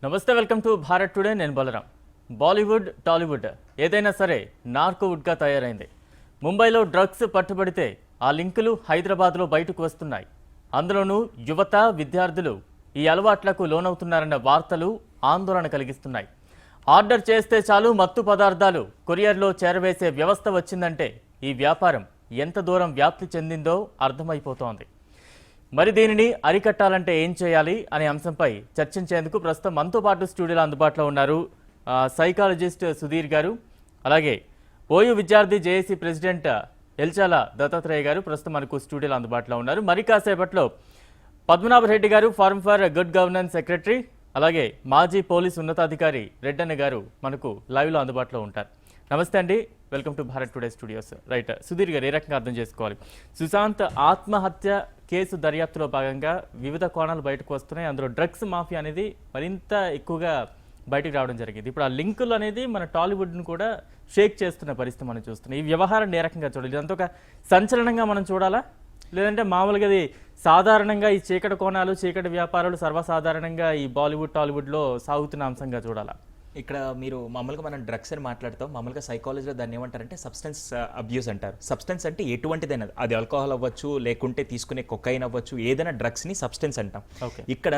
నమస్తే, welcome to Bharat today. నేను బలరాం. బాలీవుడ్ టాలీవుడ్ ఏదైనా సరే నార్కోవుడ్గా తయారైంది. ముంబైలో డ్రగ్స్ పట్టుబడితే ఆ లింకులు హైదరాబాద్లో బయటకు వస్తున్నాయి. అందులోనూ యువత, విద్యార్థులు ఈ అలవాట్లకు లోనవుతున్నారన్న వార్తలు ఆందోళన కలిగిస్తున్నాయి. ఆర్డర్ చేస్తే చాలు మత్తు పదార్థాలు కొరియర్లో చేరవేసే వ్యవస్థ వచ్చిందంటే ఈ వ్యాపారం ఎంత దూరం వ్యాప్తి చెందిందో అర్థమైపోతోంది. మరి దీనిని అరికట్టాలంటే ఏం చేయాలి అనే అంశంపై చర్చించేందుకు ప్రస్తుతం మనతో పాటు స్టూడియోలో అందుబాటులో ఉన్నారు సైకాలజిస్ట్ సుధీర్ గారు, అలాగే ఓయూ విద్యార్థి జేఏసీ ప్రెసిడెంట్ ఎల్చాల దత్తాత్రేయ గారు ప్రస్తుతం మనకు స్టూడియోలో అందుబాటులో ఉన్నారు. మరి కాసేపట్లో పద్మనాభరెడ్డి గారు, form for good governance secretary, అలాగే మాజీ పోలీస్ ఉన్నతాధికారి రెడ్డన్న గారు మనకు లైవ్లో అందుబాటులో ఉంటారు. నమస్తే అండి, welcome to Bharat today studios. Right, Sudheer గారు, ఏ రకంగా అర్థం చేసుకోవాలి? సుశాంత్ ఆత్మహత్య కేసు దర్యాప్తులో భాగంగా వివిధ కోణాలు బయటకు వస్తున్నాయి. అందులో డ్రగ్స్ మాఫియా అనేది మరింత ఎక్కువగా బయటకు రావడం జరిగింది. ఇప్పుడు ఆ లింకులు అనేది మన టాలీవుడ్ను కూడా షేక్ చేస్తున్న పరిస్థితి మనం చూస్తున్నాం. ఈ వ్యవహారాన్ని ఏ రకంగా చూడాలి? ఇదంతా ఒక సంచలనంగా మనం చూడాలా, లేదంటే మామూలుగా ఇది సాధారణంగా ఈ చీకటి కోణాలు, చీకటి వ్యాపారాలు సర్వసాధారణంగా ఈ బాలీవుడ్ టాలీవుడ్లో సాగుతున్న అంశంగా చూడాలా? ఇక్కడ మీరు మామూలుగా మనం డ్రగ్స్ అని మాట్లాడతాం. మామూలుగా సైకాలజీలో దాన్ని ఏమంటారంటే సబ్స్టెన్స్ అబ్యూస్ అంటారు. సబ్స్టెన్స్ అంటే ఎటువంటిదైనా, అది ఆల్కహాల్ అవ్వచ్చు, లేకుంటే తీసుకునే కొకైన్ అవ్వచ్చు, ఏదైనా డ్రగ్స్ని సబ్స్టెన్స్ అంటాం. ఇక్కడ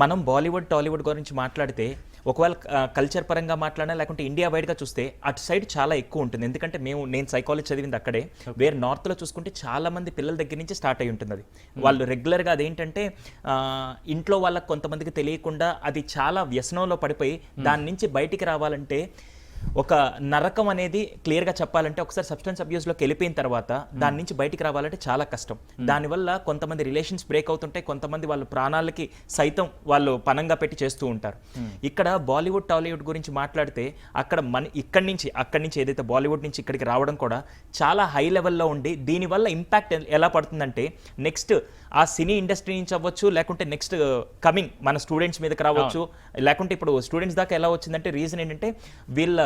మనం బాలీవుడ్ టాలీవుడ్ గురించి మాట్లాడితే ఒకవేళ కల్చర్ పరంగా మాట్లాడినా, లేకుంటే ఇండియా వైడ్గా చూస్తే అటు సైడ్ చాలా ఎక్కువ ఉంటుంది. ఎందుకంటే నేను సైకాలజీ చదివింది అక్కడే. వేరే నార్త్లో చూసుకుంటే చాలా మంది పిల్లల దగ్గర నుంచి స్టార్ట్ అయి ఉంటుంది. అది వాళ్ళు రెగ్యులర్గా అదేంటంటే ఇంట్లో వాళ్ళకి కొంతమందికి తెలియకుండా అది చాలా వ్యసనంలో పడిపోయి దాని నుంచి బయటికి రావాలంటే ఒక నరకం అనేది క్లియర్గా చెప్పాలంటే ఒకసారి సబ్స్టెన్స్ అబ్యూస్లోకి వెళ్ళిపోయిన తర్వాత దాని నుంచి బయటికి రావాలంటే చాలా కష్టం. దానివల్ల కొంతమంది రిలేషన్స్ బ్రేక్ అవుతుంటాయి, కొంతమంది వాళ్ళ ప్రాణాలకి సైతం వాళ్ళు పనంగా పెట్టి చేస్తూ ఉంటారు. ఇక్కడ బాలీవుడ్ టాలీవుడ్ గురించి మాట్లాడితే అక్కడ అక్కడి నుంచి ఏదైతే బాలీవుడ్ నుంచి ఇక్కడికి రావడం కూడా చాలా హై లెవెల్లో ఉండి దీనివల్ల ఇంపాక్ట్ ఎలా పడుతుందంటే నెక్స్ట్ ఆ సినీ ఇండస్ట్రీ నుంచి అవ్వచ్చు, లేకుంటే నెక్స్ట్ కమింగ్ మన స్టూడెంట్స్ మీదకి రావచ్చు, లేకుంటే ఇప్పుడు స్టూడెంట్స్ దాకా ఎలా వచ్చిందంటే రీజన్ ఏంటంటే వీళ్ళ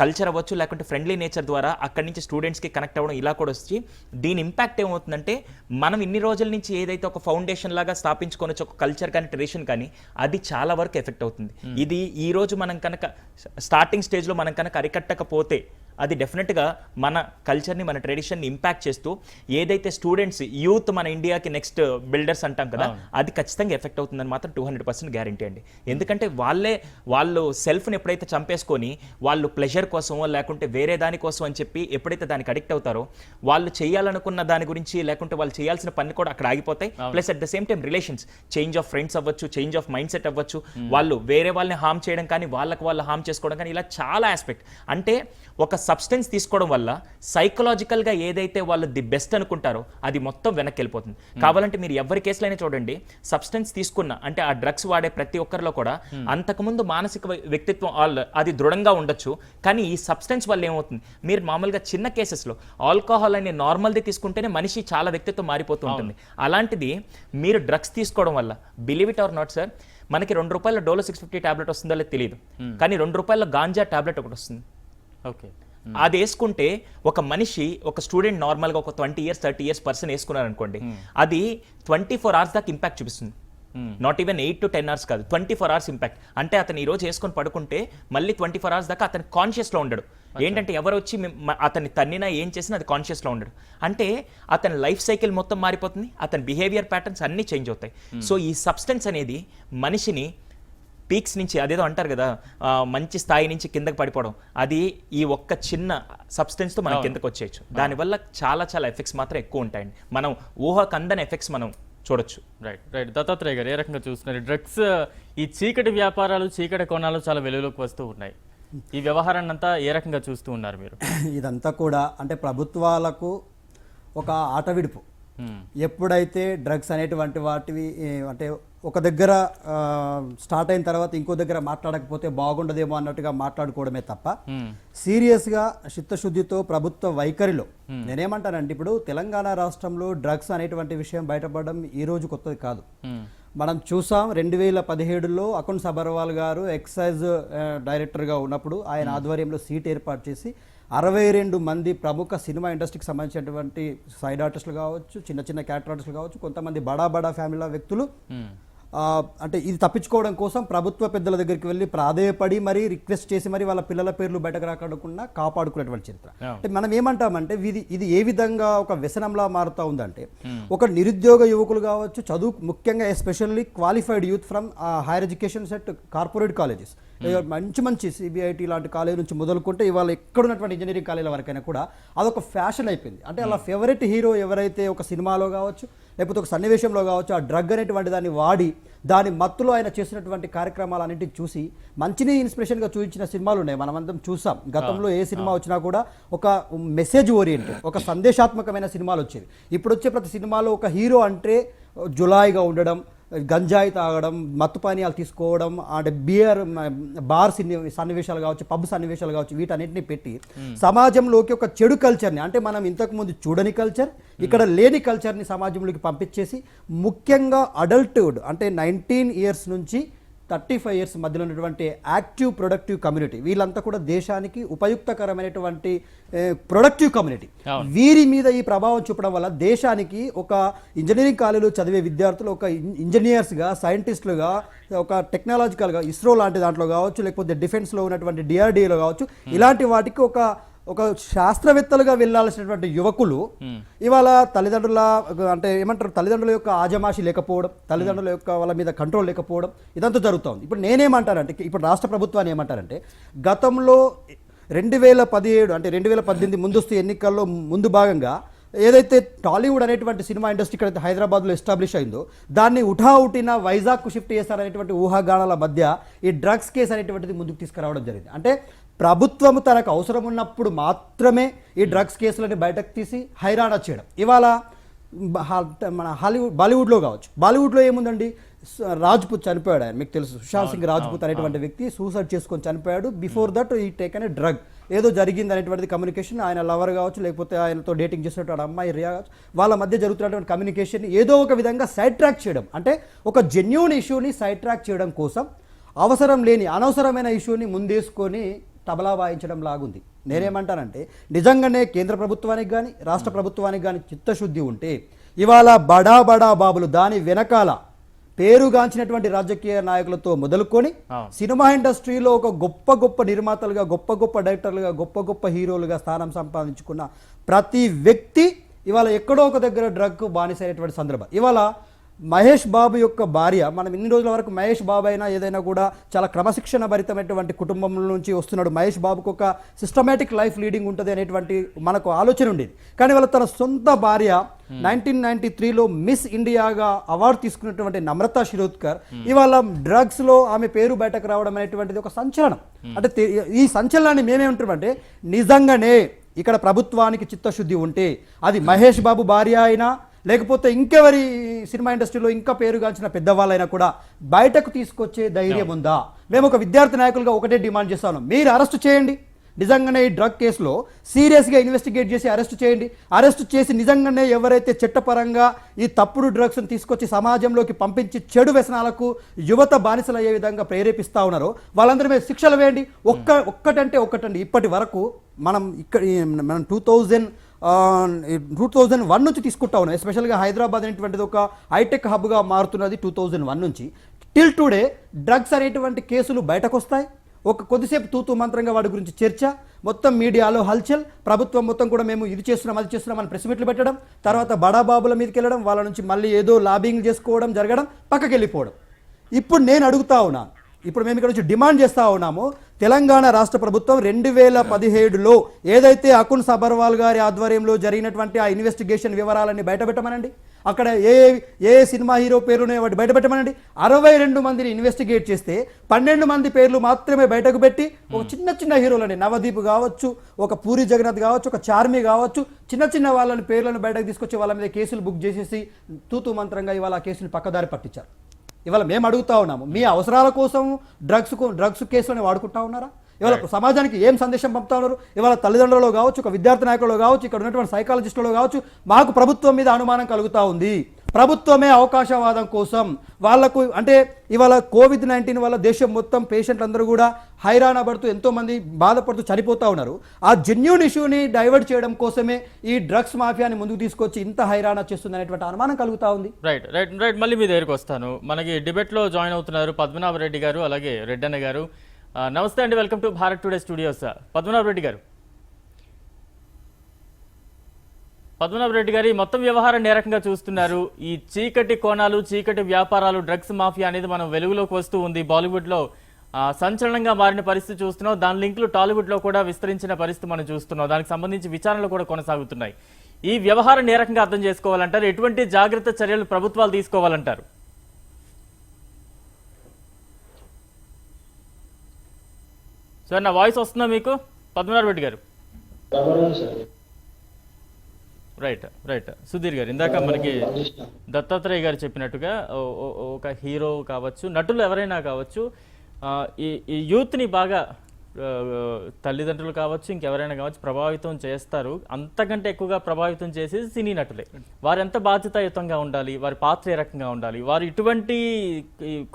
కల్చర్ అవ్వచ్చు, లేకుంటే ఫ్రెండ్లీ నేచర్ ద్వారా అక్కడి నుంచి స్టూడెంట్స్కి కనెక్ట్ అవ్వడం ఇలా కూడా వచ్చి దీని ఇంపాక్ట్ ఏమవుతుందంటే మనం ఇన్ని రోజుల నుంచి ఏదైతే ఒక ఫౌండేషన్ లాగా స్థాపించుకోవచ్చు, ఒక కల్చర్ కానీ ట్రెడిషన్ కానీ, అది చాలా వరకు ఎఫెక్ట్ అవుతుంది. ఇది ఈ రోజు మనం కనుక స్టార్టింగ్ స్టేజ్లో మనం కనుక అరికట్టకపోతే అది డెఫినెట్గా మన కల్చర్ని, మన ట్రెడిషన్ని ఇంపాక్ట్ చేస్తూ ఏదైతే స్టూడెంట్స్ యూత్ మన ఇండియాకి నెక్స్ట్ బిల్డర్స్ అంటాం కదా, అది ఖచ్చితంగా ఎఫెక్ట్ అవుతుందని మాత్రం 200% గ్యారంటీ అండి. ఎందుకంటే వాళ్ళు సెల్ఫ్ని ఎప్పుడైతే చంపేసుకొని వాళ్ళు ప్లెజర్ కోసమో లేకుంటే వేరే దానికోసం అని చెప్పి ఎప్పుడైతే దానికి అడిక్ట్ అవుతారో వాళ్ళు చేయాలనుకున్న దాని గురించి, లేకుంటే వాళ్ళు చేయాల్సిన పని కూడా అక్కడ ఆగిపోతాయి. Plus at the same time relations, change of friends అవ్వచ్చు, చేంజ్ ఆఫ్ మైండ్ సెట్ అవ్వచ్చు, వాళ్ళు వేరే వాళ్ళని హార్మ్ చేయడం కానీ, వాళ్ళకి వాళ్ళు హార్మ్ చేసుకోవడం కానీ, ఇలా చాలా ఆస్పెక్ట్. అంటే ఒక సబ్స్టెన్స్ తీసుకోవడం వల్ల సైకలాజికల్గా ఏదైతే వాళ్ళు ది బెస్ట్ అనుకుంటారో అది మొత్తం వెనక్కి వెళ్ళిపోతుంది. కావాలంటే మీరు ఎవరి కేసులైనా చూడండి, సబ్స్టెన్స్ తీసుకున్న అంటే ఆ డ్రగ్స్ వాడే ప్రతి ఒక్కరిలో కూడా అంతకుముందు మానసిక వ్యక్తిత్వం అది దృఢంగా ఉండొచ్చు, కానీ ఈ సబ్స్టెన్స్ వల్ల ఏమవుతుంది, మీరు మామూలుగా చిన్న కేసెస్లో ఆల్కహాల్ అనే నార్మల్ది తీసుకుంటేనే మనిషి చాలా వ్యక్తిత్వం మారిపోతూ ఉంటుంది. అలాంటిది మీరు డ్రగ్స్ తీసుకోవడం వల్ల, believe it or not sir, మనకి ₹2 డోలో 650 టాబ్లెట్ వస్తుందో లేదు తెలియదు, కానీ ₹2 గాంజా టాబ్లెట్ ఒకటి వస్తుంది. ఓకే, అది వేసుకుంటే ఒక మనిషి, ఒక స్టూడెంట్ నార్మల్గా ఒక 20 years 30 years పర్సన్ వేసుకున్నారు అనుకోండి, అది 24 hours దాకా ఇంపాక్ట్ చూపిస్తుంది. నాట్ ఈవెన్ 8 to 10 hours కాదు, 24 hours ఇంపాక్ట్. అంటే అతను ఈ రోజు వేసుకొని పడుకుంటే మళ్ళీ 24 hours దాకా అతను కాన్షియస్లో ఉండడు. ఏంటంటే ఎవరు వచ్చి అతన్ని తన్నినా ఏం చేసినా అది కాన్షియస్లో ఉండడు. అంటే అతని లైఫ్ సైకిల్ మొత్తం మారిపోతుంది, అతని బిహేవియర్ ప్యాటర్న్స్ అన్నీ చేంజ్ అవుతాయి. సో ఈ సబ్స్టెన్స్ అనేది మనిషిని పీక్స్ నుంచి, అదేదో అంటారు కదా మంచి స్థాయి నుంచి కిందకి పడిపోవడం, అది ఈ ఒక్క చిన్న సబ్స్టెన్స్తో మనం కిందకు వచ్చేయచ్చు. దానివల్ల చాలా చాలా ఎఫెక్ట్స్ మాత్రం ఎక్కువ ఉంటాయండి. మనం ఊహకు అందని ఎఫెక్ట్స్ మనం చూడొచ్చు. రైట్ దత్తాత్రేయ గారు, ఏ రకంగా చూస్తున్నారు? డ్రగ్స్ ఈ చీకటి వ్యాపారాలు, చీకటి కోణాలు చాలా వెలుగులోకి వస్తూ ఉన్నాయి. ఈ వ్యవహారాన్ని అంతా ఏ రకంగా చూస్తూ ఉన్నారు మీరు? ఇదంతా కూడా అంటే ప్రభుత్వాలకు ఒక ఆట విడుపు. ఎప్పుడైతే డ్రగ్స్ అనేటువంటి వాటివి అంటే ఒక దగ్గర స్టార్ట్ అయిన తర్వాత ఇంకో దగ్గర మాట్లాడకపోతే బాగుండదేమో అన్నట్టుగా మాట్లాడుకోవడమే తప్ప సీరియస్గా చిత్తశుద్ధితో ప్రభుత్వ వైఖరిలో నేనేమంటానంటే, ఇప్పుడు తెలంగాణ రాష్ట్రంలో డ్రగ్స్ అనేటువంటి విషయం బయటపడడం ఈ రోజు కొత్తది కాదు. మనం చూసాం 2017లో అకున్ సబర్వాల్ గారు ఎక్సైజ్ డైరెక్టర్గా ఉన్నప్పుడు ఆయన ఆధ్వర్యంలో సీట్ ఏర్పాటు చేసి 62 మంది ప్రముఖ సినిమా ఇండస్ట్రీకి సంబంధించినటువంటి సైడ్ ఆర్టిస్టులు కావచ్చు, చిన్న చిన్న క్యారెక్టర్ ఆర్టిస్టులు కావచ్చు, కొంతమంది బడా ఫ్యామిలీ వ్యక్తులు అంటే ఇది తప్పించుకోవడం కోసం ప్రభుత్వ పెద్దల దగ్గరికి వెళ్ళి ప్రాధేయపడి మరి రిక్వెస్ట్ చేసి మరి వాళ్ళ పిల్లల పేర్లు బయటకు రాకుండా కాపాడుకునేటువంటి చరిత్ర. అంటే మనం ఏమంటామంటే ఇది ఏ విధంగా ఒక వ్యసనంలా మారుతూ ఉందంటే, ఒక నిరుద్యోగ యువకులు కావచ్చు, చదువు ముఖ్యంగా especially qualified youth from higher education set corporate colleges, మంచి సిబిఐటి లాంటి కాలేజ్ నుంచి మొదలుకుంటే ఇవాళ ఎక్కడున్నటువంటి ఇంజనీరింగ్ కాలేజీల వరకైనా కూడా అదొక ఫ్యాషన్ అయిపోయింది. అంటే అలా ఫేవరెట్ హీరో ఎవరైతే ఒక సినిమాలో కావచ్చు లేకపోతే ఒక సన్నివేశంలో కావచ్చు ఆ డ్రగ్ అనేటువంటి దాన్ని వాడి దాని మత్తులో ఆయన చేసినటువంటి కార్యక్రమాలన్నింటిని చూసి మంచిని ఇన్స్పిరేషన్గా చూపించిన సినిమాలు ఉన్నాయి, మనమందరం చూసాం. గతంలో ఏ సినిమా వచ్చినా కూడా ఒక మెసేజ్ ఓరియంటెడ్, ఒక సందేశాత్మకమైన సినిమాలు వచ్చేవి. ఇప్పుడు వచ్చే ప్రతి సినిమాలో ఒక హీరో అంటే జులాయిగా ఉండడం, గంజాయి తాగడం, మత్తు పానీయాలు తీసుకోవడం, అంటే బార్ సన్నివేశాలు కావచ్చు, పబ్ సన్నివేశాలు కావచ్చు, వీటన్నిటిని పెట్టి సమాజంలోకి ఒక చెడు కల్చర్ని, అంటే మనం ఇంతకుముందు చూడని కల్చర్, ఇక్కడ లేని కల్చర్ని సమాజంలోకి పంపించేసి ముఖ్యంగా అడల్ట్హుడ్ అంటే 19 ఇయర్స్ నుంచి 35 ఇయర్స్ మధ్యలో ఉన్నటువంటి యాక్టివ్ ప్రొడక్టివ్ కమ్యూనిటీ, వీళ్ళంతా కూడా దేశానికి ఉపయుక్తకరమైనటువంటి ప్రొడక్టివ్ కమ్యూనిటీ, వీరి మీద ఈ ప్రభావం చూపడం వల్ల దేశానికి ఒక ఇంజనీరింగ్ కాలేజీలో చదివే విద్యార్థులు ఒక ఇంజనీర్స్గా, సైంటిస్టులుగా, ఒక టెక్నాలజికల్గా ఇస్రో లాంటి దాంట్లో కావచ్చు, లేకపోతే డిఫెన్స్లో ఉన్నటువంటి డిఆర్డీఏలో కావచ్చు, ఇలాంటి వాటికి ఒక శాస్త్రవేత్తలుగా వెళ్ళాల్సినటువంటి యువకులు ఇవాళ తల్లిదండ్రుల అంటే ఏమంటారు, తల్లిదండ్రుల యొక్క ఆజమాషి లేకపోవడం, తల్లిదండ్రుల యొక్క వాళ్ళ మీద కంట్రోల్ లేకపోవడం, ఇదంతా జరుగుతుంది. ఇప్పుడు నేనేమంటానంటే, ఇప్పుడు రాష్ట్ర ప్రభుత్వాన్ని ఏమంటారంటే, గతంలో 2017 అంటే 2018 ముందస్తు ఎన్నికల్లో ముందు భాగంగా ఏదైతే టాలీవుడ్ అనేటువంటి సినిమా ఇండస్ట్రీ ఇక్కడ హైదరాబాద్లో ఎస్టాబ్లిష్ అయిందో దాన్ని ఉఠావుటిన వైజాగ్కు షిఫ్ట్ చేస్తారనేటువంటి ఊహాగానాల మధ్య ఈ డ్రగ్స్ కేసు అనేటువంటిది ముందుకు తీసుకురావడం జరిగింది. అంటే ప్రభుత్వము తనకు అవసరం ఉన్నప్పుడు మాత్రమే ఈ డ్రగ్స్ కేసులని బయటకు తీసి హైరాణ చేయడం. ఇవాళ మన బాలీవుడ్లో కావచ్చు, బాలీవుడ్లో ఏముందండి, రాజ్పుత్ చనిపోయాడు, ఆయన మీకు తెలుసు, సుశాంత్ సింగ్ రాజ్పుత్ అనేటువంటి వ్యక్తి సూసైడ్ చేసుకొని చనిపోయాడు. బిఫోర్ దట్ ఈ టేక్ అనే డ్రగ్ ఏదో జరిగింది అనేటువంటిది కమ్యూనికేషన్, ఆయన లవర్ కావచ్చు లేకపోతే ఆయనతో డేటింగ్ చేసినటువంటి అమ్మాయి రియా కావచ్చు, వాళ్ళ మధ్య జరుగుతున్నటువంటి కమ్యూనికేషన్ ఏదో ఒక విధంగా సైడ్ ట్రాక్ చేయడం, అంటే ఒక జెన్యూన్ ఇష్యూని సైడ్ ట్రాక్ చేయడం కోసం అవసరం లేని అనవసరమైన ఇష్యూని ముందేసుకొని తబలా వాయించడం లాగుంది. నేనేమంటానంటే, నిజంగానే కేంద్ర ప్రభుత్వానికి కానీ రాష్ట్ర ప్రభుత్వానికి కానీ చిత్తశుద్ధి ఉంటే ఇవాళ బడా బాబులు దాని వెనకాల పేరుగాంచినటువంటి రాజకీయ నాయకులతో మొదలుకొని సినిమా ఇండస్ట్రీలో ఒక గొప్ప నిర్మాతలుగా, గొప్ప డైరెక్టర్లుగా, గొప్ప హీరోలుగా స్థానం సంపాదించుకున్న ప్రతి వ్యక్తి ఇవాళ ఎక్కడో ఒక దగ్గర డ్రగ్ బానిసైనటువంటి సందర్భం. ఇవాళ మహేష్ బాబు యొక్క భార్య, మనం ఇన్ని రోజుల వరకు మహేష్ బాబు అయినా ఏదైనా కూడా చాలా క్రమశిక్షణ భరితమైనటువంటి కుటుంబం నుంచి వస్తున్నాడు, మహేష్ బాబుకు ఒక సిస్టమేటిక్ లైఫ్ లీడింగ్ ఉంటుంది అనేటువంటి మనకు ఆలోచన ఉండేది. కానీ వాళ్ళ తన సొంత భార్య 1993లో మిస్ ఇండియాగా అవార్డు తీసుకున్నటువంటి నమ్రతా శిరోద్కర్ ఇవాళ డ్రగ్స్లో ఆమె పేరు బయటకు రావడం అనేటువంటిది ఒక సంచలనం. అంటే ఈ సంచలనాన్ని మేమేమంటామంటే, నిజంగానే ఇక్కడ ప్రభుత్వానికి చిత్తశుద్ధి ఉంటే అది మహేష్ బాబు భార్య అయినా లేకపోతే ఇంకెవరి సినిమా ఇండస్ట్రీలో ఇంకా పేరుగాంచిన పెద్దవాళ్ళైనా కూడా బయటకు తీసుకొచ్చే ధైర్యం ఉందా? మేము ఒక విద్యార్థి నాయకులుగా ఒకటే డిమాండ్ చేస్తా ఉన్నాం, మీరు అరెస్ట్ చేయండి, నిజంగానే ఈ డ్రగ్ కేసులో సీరియస్గా ఇన్వెస్టిగేట్ చేసి అరెస్ట్ చేయండి. అరెస్ట్ చేసి నిజంగానే ఎవరైతే చట్టపరంగా ఈ తప్పుడు డ్రగ్స్ని తీసుకొచ్చి సమాజంలోకి పంపించి చెడు వ్యసనాలకు యువత బానిసలు అయ్యే విధంగా ప్రేరేపిస్తూ ఉన్నారో వాళ్ళందరి మీద శిక్షలు వేయండి. ఒక్కటండి, ఇప్పటి వరకు మనం 2001 నుంచి తీసుకుంటా ఉన్నాం. ఎస్పెషల్గా హైదరాబాద్ అనేటువంటిది ఒక హైటెక్ హబ్గా మారుతున్నది 2001 నుంచి. టిల్ టుడే డ్రగ్స్ అనేటువంటి కేసులు బయటకు వస్తాయి, ఒక కొద్దిసేపు తూతూ మంత్రంగా వాడి గురించి చర్చ, మొత్తం మీడియాలో హల్చల్, ప్రభుత్వం మొత్తం కూడా మేము ఇది చేస్తున్నాం అది చేస్తున్నాం అని ప్రెస్ మీట్లు పెట్టడం, తర్వాత బడాబాబుల మీదకి వెళ్ళడం, వాళ్ళ నుంచి మళ్ళీ ఏదో లాబింగ్ చేసుకోవడం జరగడం, పక్కకి వెళ్ళిపోవడం. ఇప్పుడు నేను అడుగుతా ఉన్నాను, ఇప్పుడు మేము ఇక్కడ నుంచి డిమాండ్ చేస్తూ ఉన్నాము, తెలంగాణ రాష్ట్ర ప్రభుత్వం 2017లో ఏదైతే అకున్ సబర్వాల్ గారి ఆధ్వర్యంలో జరిగినటువంటి ఆ ఇన్వెస్టిగేషన్ వివరాలన్నీ బయటపెట్టమనండి. అక్కడ ఏ సినిమా హీరో పేరునే వాటి బయటపెట్టమనండి. 62 మందిని ఇన్వెస్టిగేట్ చేస్తే 12 మంది పేర్లు మాత్రమే బయటకు పెట్టి ఒక చిన్న హీరోలని, నవదీప్ కావచ్చు, ఒక పూరి జగన్నాథ్ కావచ్చు, ఒక చార్మి కావచ్చు, చిన్న వాళ్ళని పేర్లను బయటకు తీసుకొచ్చి వాళ్ళ మీద కేసులు బుక్ చేసేసి తూతూ మంత్రంగా ఇవాళ ఆ కేసులు పక్కదారి పట్టించారు. ఇవాళ మేము అడుగుతా ఉన్నాము, మీ అవసరాల కోసం డ్రగ్స్ కేసులని వాడుకుంటా ఉన్నారా? ఇవాళ సమాజానికి ఏం సందేశం పంపుతా ఉన్నారు? ఇవాళ తల్లిదండ్రులలో కావచ్చు, ఒక విద్యార్థి నాయకులలో కావచ్చు, ఇక్కడ ఉన్నటువంటి సైకాలజిస్టులలో కావచ్చు, మాకు ప్రభుత్వం మీద అనుమానం కలుగుతూ ఉంది. ప్రభుత్వమే అవకాశవాదం కోసం వాళ్లకు అంటే ఇవాళ కోవిడ్-19 వల్ల దేశం మొత్తం పేషెంట్లు అందరూ కూడా హైరాణ పడుతూ ఎంతోమంది బాధపడుతూ చనిపోతూ ఉన్నారు. ఆ జెన్యూన్ ఇష్యూని డైవర్ట్ చేయడం కోసమే ఈ డ్రగ్స్ మాఫియాని ముందుకు తీసుకొచ్చి ఇంత హైరాణ చేస్తుంది అనేటువంటి అనుమానం కలుగుతా ఉంది. రైట్ రైట్ రైట్ మళ్ళీ మీ దగ్గరికి వస్తాను. మనకి డిబేట్లో జాయిన్ అవుతున్నారు పద్మనాభ రెడ్డి గారు అలాగే రెడ్డన్న గారు. నమస్తే అండి, welcome to Bharat today studios. Padmanabha Reddy గారు, ఈ మొత్తం వ్యవహారాన్ని ఏ రకంగా చూస్తున్నారు? ఈ చీకటి కోణాలు, చీకటి వ్యాపారాలు, డ్రగ్స్ మాఫియా అనేది మనం వెలుగులోకి వస్తూ ఉంది. బాలీవుడ్లో సంచలనంగా మారిన పరిస్థితి చూస్తున్నాం. దాని లింకులు టాలీవుడ్లో కూడా విస్తరించిన పరిస్థితి మనం చూస్తున్నాం. దానికి సంబంధించి విచారణలు కూడా కొనసాగుతున్నాయి. ఈ వ్యవహారాన్ని ఏ రకంగా అర్థం చేసుకోవాలంటారు? ఎటువంటి జాగ్రత్త చర్యలు ప్రభుత్వాలు తీసుకోవాలంటారు? సార్, నా వాయిస్ వస్తుందా మీకు? పద్మనాభ రెడ్డి గారు. రైట్ రైట్ సుధీర్ గారు, ఇందాక మనకి దత్తాత్రేయ గారు చెప్పినట్టుగా ఒక హీరో కావచ్చు, నటులు ఎవరైనా కావచ్చు, ఈ యూత్ని బాగా తల్లిదండ్రులు కావచ్చు, ఇంకెవరైనా కావచ్చు ప్రభావితం చేస్తారు. అంతకంటే ఎక్కువగా ప్రభావితం చేసేది సినీ నటులే. వారు ఎంత బాధ్యతాయుతంగా ఉండాలి, వారి పాత్ర ఏ రకంగా ఉండాలి, వారు ఇటువంటి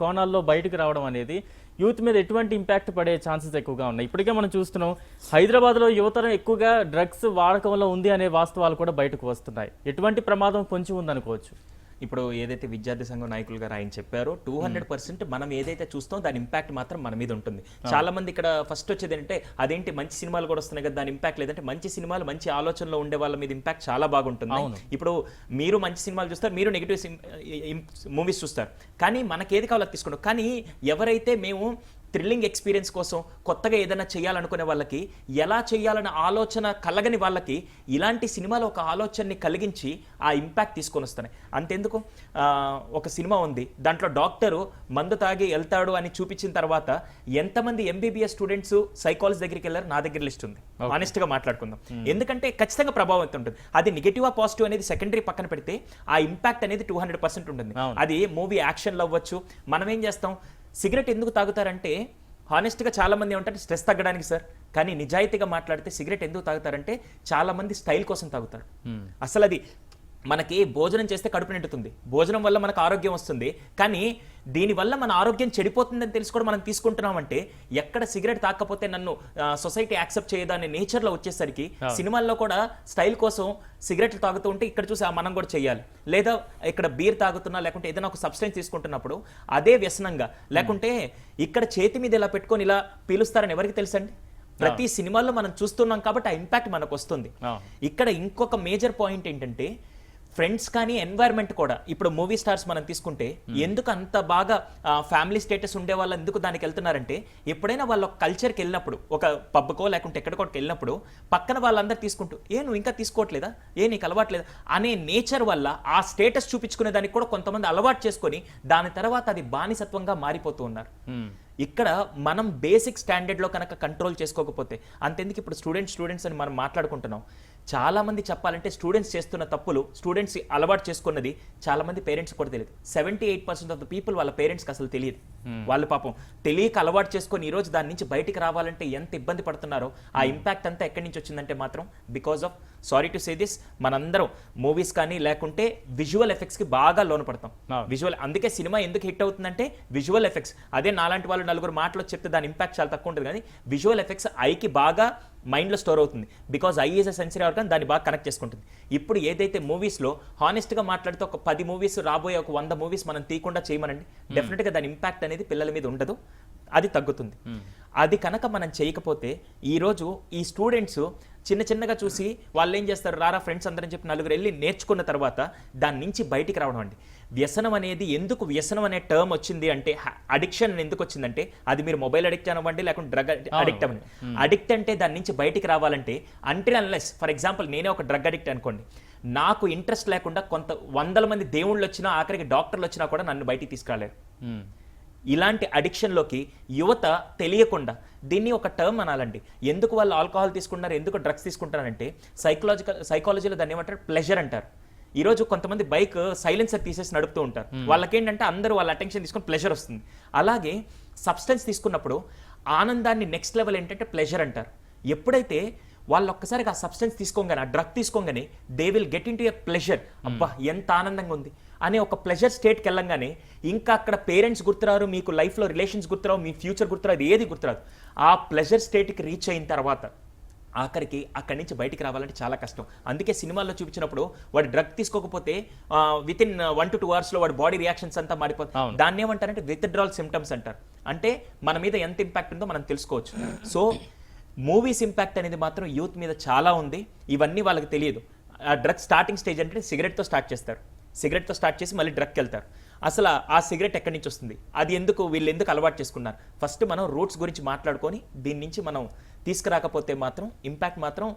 కోణాల్లో బయటకు రావడం అనేది యూత్ మీద ఎటువంటి ఇంపాక్ట్ పడే ఛాన్సెస్ ఎక్కువగా ఉన్నాయి. ఇప్పటికే మనం చూస్తున్నాం హైదరాబాద్లో యువతరం ఎక్కువగా డ్రగ్స్ వాడకంలో ఉంది అనే వాస్తవాలు కూడా బయటకు వస్తున్నాయి. ఎటువంటి ప్రమాదం పొంచి ఉందనుకోవచ్చు? ఇప్పుడు ఏదైతే విద్యార్థి సంఘం నాయకులు గారు ఆయన చెప్పారో 200% మనం ఏదైతే చూస్తామో దాని ఇంపాక్ట్ మాత్రం మన మీద ఉంటుంది. చాలా మంది ఇక్కడ ఫస్ట్ వచ్చేది ఏంటంటే అదేంటి మంచి సినిమాలు కూడా వస్తున్నాయి కదా దాని ఇంపాక్ట్ లేదంటే, మంచి సినిమాలు మంచి ఆలోచనలో ఉండే వాళ్ళ మీద ఇంపాక్ట్ చాలా బాగుంటుంది. ఇప్పుడు మీరు మంచి సినిమాలు చూస్తారు, మీరు నెగిటివ్ మూవీస్ చూస్తారు, కానీ మనకి ఏది కావాలో తీసుకుంటాం. కానీ ఎవరైతే మేము థ్రిల్లింగ్ ఎక్స్పీరియన్స్ కోసం కొత్తగా ఏదైనా చేయాలనుకునే వాళ్ళకి, ఎలా చేయాలన్న ఆలోచన కలగని వాళ్ళకి ఇలాంటి సినిమాలు ఒక ఆలోచనని కలిగించి ఆ ఇంపాక్ట్ తీసుకొని వస్తున్నాయి. అంతెందుకు, ఒక సినిమా ఉంది, దాంట్లో డాక్టరు మందు తాగి వెళ్తాడు అని చూపించిన తర్వాత ఎంతమంది ఎంబీబీఎస్ స్టూడెంట్స్ సైకాలజీ దగ్గరికి వెళ్ళారు? నా దగ్గర లిస్ట్ ఉంది, ఆనెస్ట్గా మాట్లాడుకుందాం. ఎందుకంటే ఖచ్చితంగా ప్రభావం ఉంటుంది. అది నెగిటివ్ ఆ పాజిటివ్ అనేది సెకండరీ పక్కన పెడితే ఆ ఇంపాక్ట్ అనేది 200% ఉంటుంది. అది మూవీ యాక్షన్లో అవ్వచ్చు. మనం ఏం చేస్తాం, సిగరెట్ ఎందుకు తాగుతారంటే హానెస్ట్గా చాలా మంది ఏమంటారు స్ట్రెస్ తగ్గడానికి సార్, కానీ నిజాయితీగా మాట్లాడితే సిగరెట్ ఎందుకు తాగుతారంటే చాలా మంది స్టైల్ కోసం తాగుతారు. అసలు అది మనకి భోజనం చేస్తే కడుపు నిండుతుంది, భోజనం వల్ల మనకు ఆరోగ్యం వస్తుంది, కానీ దీనివల్ల మన ఆరోగ్యం చెడిపోతుందని తెలిసి కూడా మనం తీసుకుంటున్నామంటే ఎక్కడ సిగరెట్ తాకపోతే నన్ను సొసైటీ యాక్సెప్ట్ చేయదా అనే నేచర్లో వచ్చేసరికి సినిమాల్లో కూడా స్టైల్ కోసం సిగరెట్లు తాగుతూ ఉంటే ఇక్కడ చూసి మనం కూడా చేయాలి. లేదా ఇక్కడ బీర్ తాగుతున్నా లేకుంటే ఏదైనా ఒక సబ్స్టెన్స్ తీసుకుంటున్నప్పుడు అదే వ్యసనంగా, లేకుంటే ఇక్కడ చేతి మీద ఇలా పెట్టుకొని ఇలా పీలుస్తారని ఎవరికి తెలుసండి? ప్రతి సినిమాల్లో మనం చూస్తున్నాం కాబట్టి ఆ ఇంపాక్ట్ మనకు వస్తుంది. ఇక్కడ ఇంకొక మేజర్ పాయింట్ ఏంటంటే ఫ్రెండ్స్ కానీ ఎన్వైర్న్మెంట్ కూడా. ఇప్పుడు మూవీ స్టార్స్ మనం తీసుకుంటే ఎందుకు అంత బాగా ఫ్యామిలీ స్టేటస్ ఉండే వాళ్ళు ఎందుకు దానికి వెళ్తున్నారంటే, ఎప్పుడైనా వాళ్ళ కల్చర్కి వెళ్ళినప్పుడు, ఒక పబ్కో లేకుంటే ఎక్కడికోటికి వెళ్ళినప్పుడు పక్కన వాళ్ళందరూ తీసుకుంటూ నువ్వు ఇంకా తీసుకోవట్లేదా, నీకు అలవాట్లేదా అనే నేచర్ వల్ల ఆ స్టేటస్ చూపించుకునే దానికి కూడా కొంతమంది అలవాటు చేసుకొని దాని తర్వాత అది బానిసత్వంగా మారిపోతూ ఉన్నారు. ఇక్కడ మనం బేసిక్ స్టాండర్డ్లో కనుక కంట్రోల్ చేసుకోకపోతే, అంతెందుకు ఇప్పుడు స్టూడెంట్స్ అని మనం మాట్లాడుకుంటున్నాం. చాలా మంది చెప్పాలంటే స్టూడెంట్స్ చేస్తున్న తప్పులు, స్టూడెంట్స్ అలవాటు చేసుకున్నది చాలా మంది పేరెంట్స్ కూడా తెలియదు. 78% ఆఫ్ ద పీపుల్ వాళ్ళ పేరెంట్స్కి అసలు తెలియదు. వాళ్ళు పాపం తెలియక అలవాటు చేసుకొని ఈరోజు దాని నుంచి బయటికి రావాలంటే ఎంత ఇబ్బంది పడుతున్నారో. ఆ ఇంపాక్ట్ అంతా ఎక్కడి నుంచి వచ్చిందంటే మాత్రం because of, sorry to say this, మనందరం మూవీస్ కానీ లేకుంటే విజువల్ ఎఫెక్ట్స్కి బాగా లోను పడతాం. విజువల్, అందుకే సినిమా ఎందుకు హిట్ అవుతుందంటే విజువల్ ఎఫెక్ట్స్. అదే నాలాంటి వాళ్ళు నలుగురు మాటలు చెప్తే దాని ఇంపాక్ట్ చాలా తక్కువ ఉంటుంది, కానీ విజువల్ ఎఫెక్ట్స్ ఐకి బాగా మైండ్లో స్టోర్ అవుతుంది. Because I is a sensory organ, దాన్ని బాగా కనెక్ట్ చేసుకుంటుంది. ఇప్పుడు ఏదైతే మూవీస్లో హానెస్ట్గా మాట్లాడితే ఒక 10 మూవీస్ రాబోయే ఒక 100 మూవీస్ మనం తీయకుండా చేయమనండి, డెఫినెట్గా దాని ఇంపాక్ట్ అనేది పిల్లల మీద ఉండదు, అది తగ్గుతుంది. అది కనుక మనం చేయకపోతే ఈరోజు ఈ స్టూడెంట్స్ చిన్నగా చూసి వాళ్ళు ఏం చేస్తారు, రారా ఫ్రెండ్స్ అందరని చెప్పి నలుగురు వెళ్ళి నేర్చుకున్న తర్వాత దాని నుంచి బయటికి రావడం అండి. వ్యసనం అనేది, ఎందుకు వ్యసనం అనే టర్మ్ వచ్చింది అంటే, అడిక్షన్ ఎందుకు వచ్చిందంటే, అది మీరు మొబైల్ అడిక్ట్ అవ్వండి లేకుంటే డ్రగ్ అడిక్ట్ అవ్వండి. అడిక్ట్ అంటే దాని నుంచి బయటికి రావాలంటే అంటిల్ అన్లెస్, ఫర్ ఎగ్జాంపుల్ నేనే ఒక డ్రగ్ అడిక్ట్ అనుకోండి, నాకు ఇంట్రెస్ట్ లేకుండా కొంత 100 మంది దేవుళ్ళు వచ్చినా ఆఖరికి డాక్టర్లు వచ్చినా కూడా నన్ను బయటికి తీసుకురాలేరు. ఇలాంటి అడిక్షన్లోకి యువత తెలియకుండా, దీన్ని ఒక టర్మ్ అనాలండి. ఎందుకు వాళ్ళు ఆల్కహాల్ తీసుకుంటున్నారు, ఎందుకు డ్రగ్స్ తీసుకుంటారంటే సైకాలజీలో దాన్ని ఏమంటారు, ప్లెజర్ అంటారు. ఈరోజు కొంతమంది బైక్ సైలెన్సర్ తీసేసి నడుపుతూ ఉంటారు, వాళ్ళకేంటంటే అందరూ వాళ్ళ అటెన్షన్ తీసుకొని ప్లెజర్ వస్తుంది. అలాగే సబ్స్టెన్స్ తీసుకున్నప్పుడు ఆనందాన్ని నెక్స్ట్ లెవెల్ ఏంటంటే ప్లెజర్ అంటారు. ఎప్పుడైతే వాళ్ళు ఒక్కసారిగా ఆ సబ్స్టెన్స్ తీసుకోగానే, ఆ డ్రగ్ తీసుకోగానే they will get in to a pleasure. అబ్బా ఎంత ఆనందంగా ఉంది అనే ఒక ప్లెజర్ స్టేట్కి వెళ్ళంగానే ఇంకా అక్కడ పేరెంట్స్ గుర్తురారు, మీకు లైఫ్లో రిలేషన్స్ గుర్తురావు, మీ ఫ్యూచర్ గుర్తురాదు, ఏది గుర్తురాదు. ఆ ప్లెజర్ స్టేట్కి రీచ్ అయిన తర్వాత ఆఖరికి అక్కడి నుంచి బయటికి రావాలంటే చాలా కష్టం. అందుకే సినిమాల్లో చూపించినప్పుడు వాడు డ్రగ్ తీసుకోకపోతే విత్ ఇన్ 1 to 2 hours వాడి బాడీ రియాక్షన్స్ అంతా మారిపోతుంది. దాన్ని ఏమంటారంటే విత్డ్రాల్ సిమ్టమ్స్ అంటారు. అంటే మన మీద ఎంత ఇంపాక్ట్ ఉందో మనం తెలుసుకోవచ్చు. సో మూవీస్ ఇంపాక్ట్ అనేది మాత్రం యూత్ మీద చాలా ఉంది. ఇవన్నీ వాళ్ళకి తెలియదు. ఆ డ్రగ్ స్టార్టింగ్ స్టేజ్ అంటే సిగరెట్తో స్టార్ట్ చేస్తారు. సిగరెట్తో స్టార్ట్ చేసి మళ్ళీ డ్రగ్కి వెళ్తారు. అసలు ఆ సిగరెట్ ఎక్కడి నుంచి వస్తుంది, అది ఎందుకు, వీళ్ళు ఎందుకు అలవాటు చేసుకున్నారు? ఫస్ట్ మనం రూట్స్ గురించి మాట్లాడుకొని దీని నుంచి మనం తీసుకురాకపోతే మాత్రం ఇంపాక్ట్ మాత్రం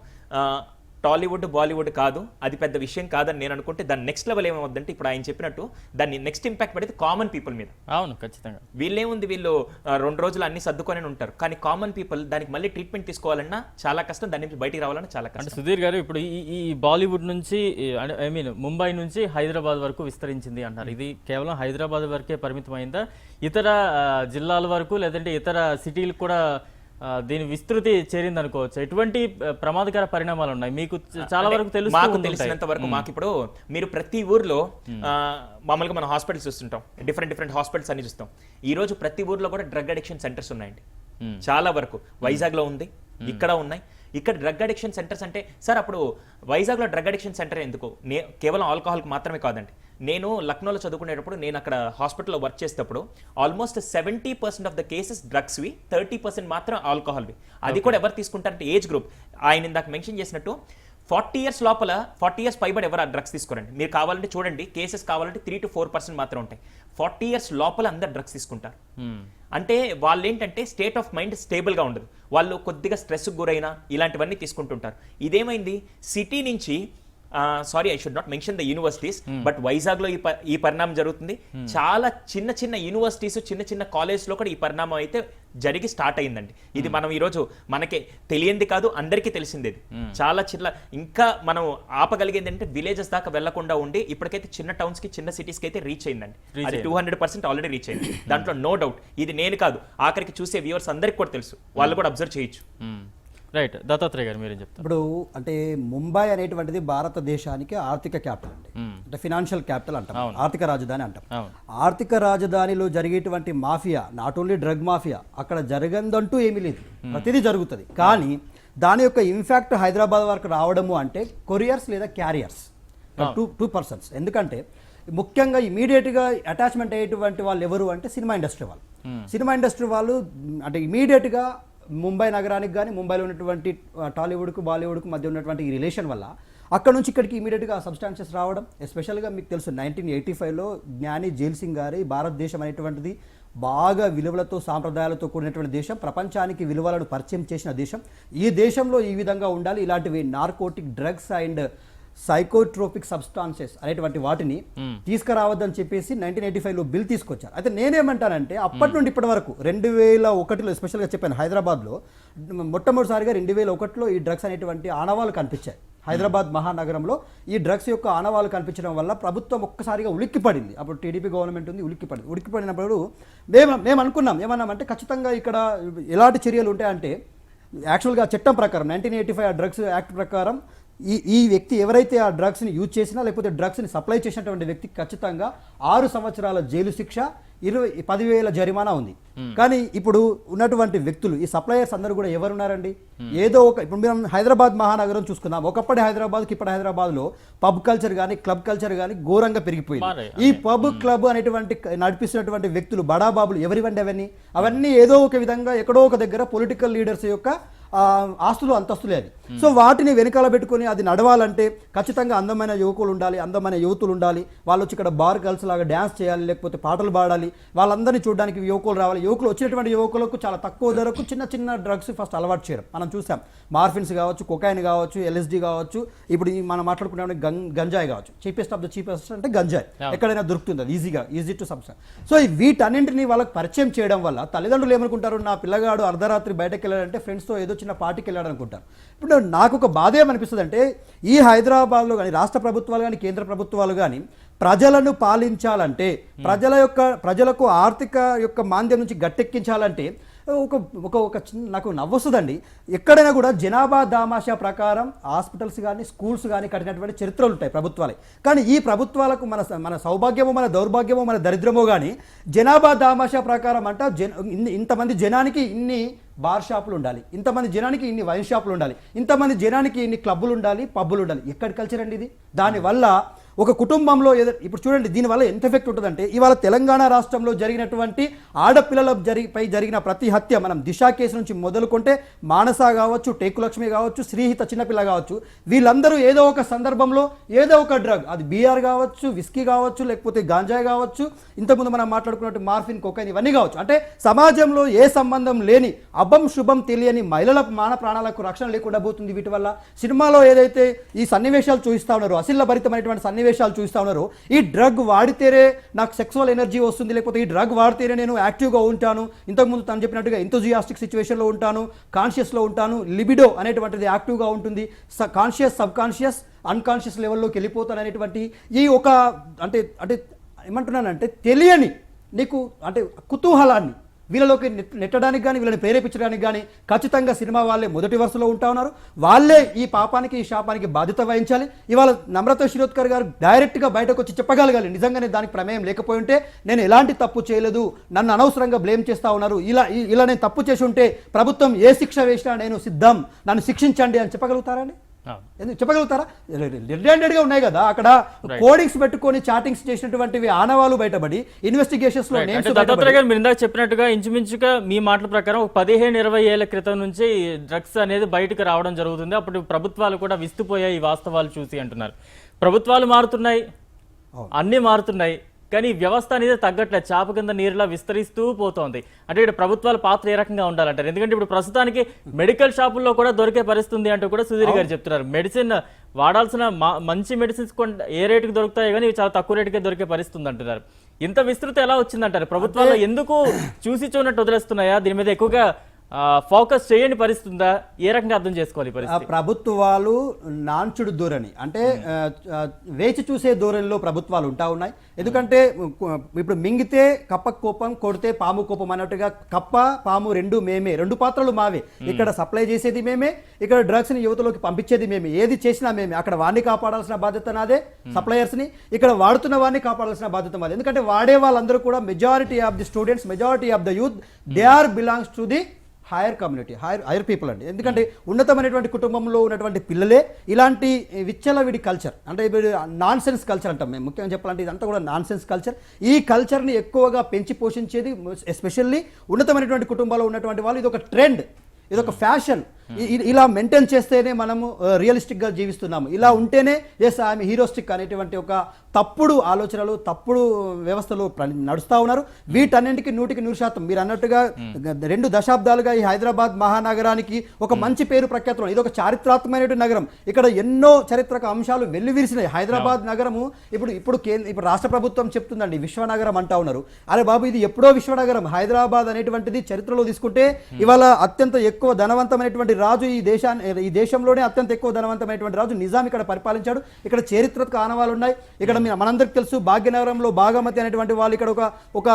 టాలీవుడ్ బాలీవుడ్ కాదు, అది పెద్ద విషయం కాదని నేను అనుకుంటే దాని నెక్స్ట్ లెవెల్ ఏమవుద్దంటే ఇప్పుడు ఆయన చెప్పినట్టు దాన్ని నెక్స్ట్ ఇంపాక్ట్ పడేది కామన్ పీపుల్ మీద. అవును, ఖచ్చితంగా. వీళ్ళేముంది, వీళ్ళు 2 రోజులు అన్ని సర్దుకొని ఉంటారు. కానీ కామన్ పీపుల్ దానికి మళ్ళీ ట్రీట్మెంట్ తీసుకోవాలన్నా చాలా కష్టం, దాని నుంచి బయటికి రావాలన్నా చాలా అంటే కష్టం. సుధీర్ గారు, ఇప్పుడు ఈ బాలీవుడ్ నుంచి ఐ మీన్ ముంబై నుంచి హైదరాబాద్ వరకు విస్తరించింది అంటారు. ఇది కేవలం హైదరాబాద్ వరకే పరిమితమైందా? ఇతర జిల్లాల వరకు లేదంటే ఇతర సిటీలకు కూడా దీని విస్తృతి చేరింది అనుకోవచ్చు. ఎటువంటి ప్రమాదకర పరిణామాలు ఉన్నాయి మీకు చాలా వరకు తెలుసు? మాకు తెలిసినంత వరకు మాకు ఇప్పుడు మీరు ప్రతి ఊర్లో మామూలుగా మనం హాస్పిటల్స్ చూస్తుంటాం, డిఫరెంట్ హాస్పిటల్స్ అన్ని చూస్తాం. ఈ రోజు ప్రతి ఊర్లో కూడా డ్రగ్ అడిక్షన్ సెంటర్స్ ఉన్నాయండి. చాలా వరకు వైజాగ్ లో ఉంది, ఇక్కడ ఉన్నాయి. ఇక్కడ డ్రగ్ అడిక్షన్ సెంటర్స్ అంటే సార్, అప్పుడు వైజాగ్లో డ్రగ్ అడిక్షన్ సెంటర్ ఎందుకు? కేవలం ఆల్కహాల్కి మాత్రమే కాదండి. నేను లక్నోలో చదువుకునేటప్పుడు, నేను అక్కడ హాస్పిటల్లో వర్క్ చేసేటప్పుడు ఆల్మోస్ట్ 70% ఆఫ్ ద కేసెస్ డ్రగ్స్వి, 30% మాత్రం ఆల్కహాల్వి. అది కూడా ఎవరు తీసుకుంటారంటే ఏజ్ గ్రూప్. ఆయన ఇందాక మెన్షన్ చేసినట్టు 40 years లోపల, 40 years పైబడి ఎవరు ఆ డ్రగ్స్ తీసుకోరండి. మీరు కావాలంటే చూడండి, కేసెస్ కావాలంటే 3 to 4% మాత్రం ఉంటాయి. 40 years లోపల అందరు డ్రగ్స్ తీసుకుంటారు. అంటే వాళ్ళు ఏంటంటే స్టేట్ ఆఫ్ మైండ్ స్టేబుల్గా ఉండదు, వాళ్ళు కొద్దిగా స్ట్రెస్కి గురైనా ఇలాంటివన్నీ తీసుకుంటుంటారు. ఇదేమైంది, సిటీ నుంచి sorry I should not mention the universities, but వైజాగ్లో ఈ పరిణామం జరుగుతుంది. చాలా చిన్న యూనివర్సిటీస్, చిన్న కాలేజ్లో కూడా ఈ పరిణామం అయితే జరిగి స్టార్ట్ అయిందండి. ఇది మనం ఈరోజు మనకే తెలియంది కాదు, అందరికీ తెలిసిందేది. చాలా ఇంకా మనం ఆపగలిగేది అంటే విలేజెస్ దాకా వెళ్లకుండా ఉండి ఇప్పటికైతే చిన్న టౌన్స్ కి, చిన్న సిటీస్ కి అయితే రీచ్ అయిందండి. అది 200% ఆల్రెడీ రీచ్ అయింది, దాంట్లో నో డౌట్. ఇది నేను కాదు, ఆఖరికి చూసే వ్యూవర్స్ అందరికి కూడా తెలుసు, వాళ్ళు కూడా అబ్జర్వ్ చేయొచ్చు. రైట్, దత్తాత్రేయ గారు మీరేం చెప్తారు? ఇప్పుడు అంటే ముంబై అనేటువంటిది భారతదేశానికి ఆర్థిక క్యాపిటల్ అండి, అంటే ఫినాన్షియల్ క్యాపిటల్ అంటాం, ఆర్థిక రాజధాని అంటాం. ఆర్థిక రాజధానిలో జరిగేటువంటి mafia, not only drug mafia, అక్కడ జరగదంటూ ఏమీ లేదు, ప్రతిదీ జరుగుతుంది. కానీ దాని యొక్క ఇంపాక్ట్ హైదరాబాద్ వరకు రావడము అంటే కొరియర్స్ లేదా క్యారియర్స్, టూ పర్సన్స్. ఎందుకంటే ముఖ్యంగా ఇమీడియట్గా అటాచ్మెంట్ అయ్యేటువంటి వాళ్ళు ఎవరు అంటే సినిమా ఇండస్ట్రీ వాళ్ళు. సినిమా ఇండస్ట్రీ వాళ్ళు అంటే ఇమీడియట్గా ముంబై నగరానికి కానీ, ముంబైలో ఉన్నటువంటి టాలీవుడ్కు బాలీవుడ్కు మధ్య ఉన్నటువంటి ఈ రిలేషన్ వల్ల అక్కడ నుంచి ఇక్కడికి ఇమీడియట్గా సబ్స్టాన్సెస్ రావడం. ఎస్పెషల్గా మీకు తెలుసు 1985లో జ్ఞాని జైల్ సింగ్ గారి భారతదేశం అనేటువంటిది బాగా విలువలతో, సాంప్రదాయాలతో కూడినటువంటి దేశం, ప్రపంచానికి విలువలను పరిచయం చేసిన దేశం. ఈ దేశంలో ఈ విధంగా ఉండాలి, ఇలాంటివి narcotic drugs and psychotropic substances అనేటువంటి వాటిని తీసుకురావద్దని చెప్పేసి 1985లో బిల్ తీసుకొచ్చారు. అయితే నేనేమంటానంటే అప్పటి నుండి ఇప్పటి వరకు 2001లో ఎస్పెషల్గా చెప్పాను, హైదరాబాద్లో మొట్టమొదటిసారిగా 2001లో ఈ డ్రగ్స్ అనేటువంటి ఆనవాళ్ళు కనిపించాయి. హైదరాబాద్ మహానగరంలో ఈ డ్రగ్స్ యొక్క ఆనవాళ్ళు కనిపించడం వల్ల ప్రభుత్వం ఒక్కసారిగా ఉలిక్కిపడింది. అప్పుడు టీడీపీ గవర్నమెంట్ ఉంది, ఉలిక్కిపడినప్పుడు మేము అనుకున్నాం, ఏమన్నామంటే ఖచ్చితంగా ఇక్కడ ఎలాంటి చర్యలు ఉంటాయంటే, యాక్చువల్గా చట్టం ప్రకారం 1985 ఆ డ్రగ్స్ యాక్ట్ ప్రకారం ఈ వ్యక్తి ఎవరైతే ఆ డ్రగ్స్ని యూజ్ చేసినా లేకపోతే డ్రగ్స్ని సప్లై చేసినటువంటి వ్యక్తికి ఖచ్చితంగా 6 సంవత్సరాల జైలు శిక్ష, 10,000 జరిమానా ఉంది. కానీ ఇప్పుడు ఉన్నటువంటి వ్యక్తులు, ఈ సప్లయర్స్ అందరూ కూడా ఎవరున్నారండి? ఏదో ఒక, ఇప్పుడు మనం హైదరాబాద్ మహానగరం చూసుకుందాం, ఒకప్పటి హైదరాబాద్కి ఇప్పుడు హైదరాబాద్లో పబ్ కల్చర్ కానీ, క్లబ్ కల్చర్ కానీ ఘోరంగా పెరిగిపోయింది. ఈ పబ్ క్లబ్ అనేటువంటి నడిపిస్తున్నటువంటి వ్యక్తులు, బడాబాబులు ఎవరివండి? అవన్నీ ఏదో ఒక విధంగా ఎక్కడో ఒక దగ్గర పొలిటికల్ లీడర్స్ యొక్క ఆస్తులు, అంతస్తులే అది. సో వాటిని వెనకాల పెట్టుకొని అది నడవాలంటే ఖచ్చితంగా అందమైన యువకులు ఉండాలి, అందమైన యువతులు ఉండాలి. వాళ్ళు వచ్చి ఇక్కడ బార్ గర్ల్స్ లాగా డ్యాన్స్ చేయాలి, లేకపోతే పాటలు పాడాలి, వాళ్ళందరినీ చూడడానికి యువకులు రావాలి. యువకులు వచ్చినటువంటి యువకులకు చాలా తక్కువ ధరకు చిన్న డ్రగ్స్ ఫస్ట్ అలవాటు చేయడం మనం చూసాం. మార్ఫిన్స్ కావచ్చు, కొకైన్ కావచ్చు, LSD కావచ్చు, ఇప్పుడు మనం మాట్లాడుకునే గంజాయి కావచ్చు. చీపెస్ట్ ఆఫ్ ద చీపెస్ట్ అంటే గంజాయి ఎక్కడైనా దొరుకుతుంది, అది ఈజీ టు సబ్స్టాన్స్. సో వీటన్నింటినీ వాళ్ళకి పరిచయం చేయడం వల్ల తల్లిదండ్రులు ఏమనుకుంటారు, నా పిల్లగాడు అర్ధరాత్రి బయటకు వెళ్ళాడంటే ఫ్రెండ్స్తో ఏదో చిన్న పార్టీకి వెళ్ళాడు అనుకుంటారు. ఇప్పుడు నాకు ఒక బాధ ఏమనిపిస్తుంది అంటే, ఈ హైదరాబాద్లో కానీ రాష్ట్ర ప్రభుత్వాలు కానీ కేంద్ర ప్రభుత్వాలు కానీ ప్రజలను పాలించాలంటే, ప్రజలకు ఆర్థిక యొక్క మాంద్యం నుంచి గట్టెక్కించాలంటే ఒక ఒక ఒక నాకు నవ్వొస్తుందండి. ఎక్కడైనా కూడా జనాభా దామాషా ప్రకారం హాస్పిటల్స్ కానీ స్కూల్స్ కానీ కట్టినటువంటి చరిత్రలు ఉంటాయి ప్రభుత్వాలే. కానీ ఈ ప్రభుత్వాలకు మన సౌభాగ్యమో మన దౌర్భాగ్యమో మన దరిద్రమో కానీ జనాభా దామాషా ప్రకారం అంట ఇంతమంది జనానికి ఇన్ని బార్ షాపులు ఉండాలి, ఇంతమంది జనానికి ఇన్ని వైన్ షాపులు ఉండాలి, ఇంతమంది జనానికి ఇన్ని క్లబ్బులు ఉండాలి, పబ్బులు ఉండాలి. ఎక్కడి కల్చర్ అండి ఇది? దానివల్ల ఒక కుటుంబంలో ఇప్పుడు చూడండి దీనివల్ల ఎంత ఎఫెక్ట్ ఉంటుందంటే, ఇవాళ తెలంగాణ రాష్ట్రంలో జరిగినటువంటి ఆడపిల్లలపై జరిగిన ప్రతి హత్య, మనం దిశ కేసు నుంచి మొదలుకుంటే మానస కావచ్చు, టేకులక్ష్మి కావచ్చు, శ్రీహిత చిన్నపిల్ల కావచ్చు, వీళ్ళందరూ ఏదో ఒక సందర్భంలో ఏదో ఒక డ్రగ్, అది బీఆర్ కావచ్చు, విస్కీ కావచ్చు, లేకపోతే గాంజాయి కావచ్చు, ఇంతకుముందు మనం మాట్లాడుకున్నట్టు మార్ఫిన్, కొకైన్, ఇవన్నీ కావచ్చు. అంటే సమాజంలో ఏ సంబంధం లేని అభం శుభం తెలియని మహిళల మాన ప్రాణాలకు రక్షణ లేకుండా పోతుంది వీటి వల్ల. సినిమాలో ఏదైతే ఈ సన్నివేశాలు చూపిస్తా ఉన్నారో, అసిల్ల భరితమైనటువంటి సన్నివేశాలు చూపిస్తా ఉన్నారో, ఈ డ్రగ్ వాడితేనే నాకు సెక్సువల్ ఎనర్జీ వస్తుంది, లేకపోతే ఈ డ్రగ్ వాడితేనే నేను యాక్టివ్గా ఉంటాను, ఇంతకుముందు తను చెప్పినట్టుగా ఎంతోజియాస్టిక్ సిచ్యువేషన్లో ఉంటాను, కాన్షియస్లో ఉంటాను, లిబిడో అనేటువంటిది యాక్టివ్గా ఉంటుంది, కాన్షియస్ సబ్ కాన్షియస్ అన్కాన్షియస్ లెవెల్లోకి వెళ్ళిపోతాను అనేటువంటి ఈ ఒక అంటే అంటే ఏమంటున్నానంటే తెలియని నీకు అంటే కుతూహలాన్ని వీళ్ళలోకి నెట్టడానికి కానీ వీళ్ళని ప్రేరేపించడానికి కానీ ఖచ్చితంగా సినిమా వాళ్ళే మొదటి వరుసలో ఉంటా ఉన్నారు. వాళ్ళే ఈ పాపానికి ఈ శాపానికి బాధ్యత వహించాలి. ఇవాళ నమ్రత శిరోద్కర్ గారు డైరెక్ట్గా బయటకు వచ్చి చెప్పగలగాలి, నిజంగానే దానికి ప్రమేయం లేకపోయి ఉంటే నేను ఎలాంటి తప్పు చేయలేదు, నన్ను అనవసరంగా బ్లేమ్ చేస్తా ఉన్నారు, ఇలా నేను తప్పు చేసి ఉంటే ప్రభుత్వం ఏ శిక్ష వేసినా నేను సిద్ధం, నన్ను శిక్షించండి అని చెప్పగలుగుతారండి? ఎందుకు చెప్పగలుగుతారా? రెడ్ గా ఉన్నాయి కదా అక్కడ కోడింగ్స్ పెట్టుకొని చాటింగ్స్ చేసినటువంటివి ఆనవాళ్ళు బయటపడి ఇన్వెస్టిగేషన్స్ లో మీరు ఇందాక చెప్పినట్టుగా ఇంచుమించుగా మీ మాటల ప్రకారం 15-20 ఏళ్ల క్రితం నుంచి డ్రగ్స్ అనేది బయటకు రావడం జరుగుతుంది. అప్పుడు ప్రభుత్వాలు కూడా విస్తుపోయాయి ఈ వాస్తవాలు చూసి అంటున్నారు. ప్రభుత్వాలు మారుతున్నాయి, అన్ని మారుతున్నాయి, కానీ వ్యవస్థ అనేది తగ్గట్లేదు, చాప కింద నీరులా విస్తరిస్తూ పోతోంది. అంటే ఇక్కడ ప్రభుత్వాల పాత్ర ఏ రకంగా ఉండాలంటారు? ఎందుకంటే ఇప్పుడు ప్రస్తుతానికి మెడికల్ షాపుల్లో కూడా దొరికే పరిస్థితి అంటూ కూడా సుధీర్ గారు చెప్తున్నారు. మెడిసిన్ వాడాల్సిన మంచి మెడిసిన్స్ ఏ రేటుకి దొరుకుతాయి కానీ ఇవి చాలా తక్కువ రేటుకే దొరికే పరిస్థితి అంటున్నారు. ఇంత విస్తృత ఎలా వచ్చిందంటారు? ప్రభుత్వాలు ఎందుకు చూసి చూడనట్టు వదిలేస్తున్నాయా? దీని మీద ఎక్కువగా ఫోకస్ చేయని పరిస్థితి ఉందా? ఏ రకంగా అర్థం చేసుకోవాలి పరిస్థితి? ప్రభుత్వాలు నాంచుడు ధోరణి అంటే వేచి చూసే ధోరణిలో ప్రభుత్వాలు ఉంటా ఉన్నాయి. ఎందుకంటే ఇప్పుడు మింగితే కప్ప కోపం, కొడితే పాము కోపం అన్నట్టుగా కప్ప పాము రెండు మేమే, రెండు పాత్రలు మావే. ఇక్కడ సప్లై చేసేది మేమే, ఇక్కడ డ్రగ్స్ ని యువతలోకి పంపించేది మేమే, ఏది చేసినా మేమే. అక్కడ వాడిని కాపాడాల్సిన బాధ్యత నాదే, సప్లయర్స్ ని, ఇక్కడ వాడుతున్న వాడిని కాపాడాల్సిన బాధ్యత మాదే. ఎందుకంటే వాడే వాళ్ళందరూ కూడా majority of the students, majority of the youth, they are belongs to the higher community, higher people అండి. ఎందుకంటే ఉన్నతమైనటువంటి కుటుంబంలో ఉన్నటువంటి పిల్లలే ఇలాంటి విచ్చలవిడి కల్చర్, అంటే నాన్ సెన్స్ కల్చర్ అంటాం మేము ముఖ్యంగా చెప్పాలంటే, ఇదంతా కూడా నాన్ సెన్స్ కల్చర్. ఈ కల్చర్ని ఎక్కువగా పెంచి పోషించేది ఎస్పెషల్లీ ఉన్నతమైనటువంటి కుటుంబాల్లో ఉన్నటువంటి వాళ్ళు. ఇది ఒక ట్రెండ్, ఇది ఒక ఫ్యాషన్. ఇలా మెయింటైన్ చేస్తేనే మనము రియలిస్టిక్గా జీవిస్తున్నాము, ఇలా ఉంటేనే ఎస్ ఐఎమ్ హీరోస్టిక్ అనేటువంటి ఒక తప్పుడు ఆలోచనలు, తప్పుడు వ్యవస్థలో నడుస్తూ ఉన్నారు. వీటన్నింటికి 100% మీరు అన్నట్టుగా 2 దశాబ్దాలుగా ఈ హైదరాబాద్ మహానగరానికి ఒక మంచి పేరు ప్రఖ్యాతులు. ఇది ఒక చారిత్రాత్మకమైన నగరం, ఇక్కడ ఎన్నో చారిత్రక అంశాలు వెల్లివిరిసినాయి. హైదరాబాద్ నగరము ఇప్పుడు రాష్ట్ర ప్రభుత్వం చెప్తుందండి విశ్వనగరం అంటా ఉన్నారు. అరే బాబు, ఇది ఎప్పుడో విశ్వనగరం. హైదరాబాద్ అనేటువంటిది చరిత్రలో తీసుకుంటే ఇవాళ అత్యంత ఎక్కువ ధనవంతమైనటువంటి రాజు ఈ దేశంలోనే అత్యంత ఎక్కువ ధనవంతమైనటువంటి రాజు నిజాం ఇక్కడ పరిపాలించాడు. ఇక్కడ చారిత్రక ఆనవాలు ఉన్నాయి. ఇక్కడ మనందరికి తెలుసు భాగ్యనగరంలో భాగమతి అనేటువంటి వాళ్ళు ఇక్కడ ఒక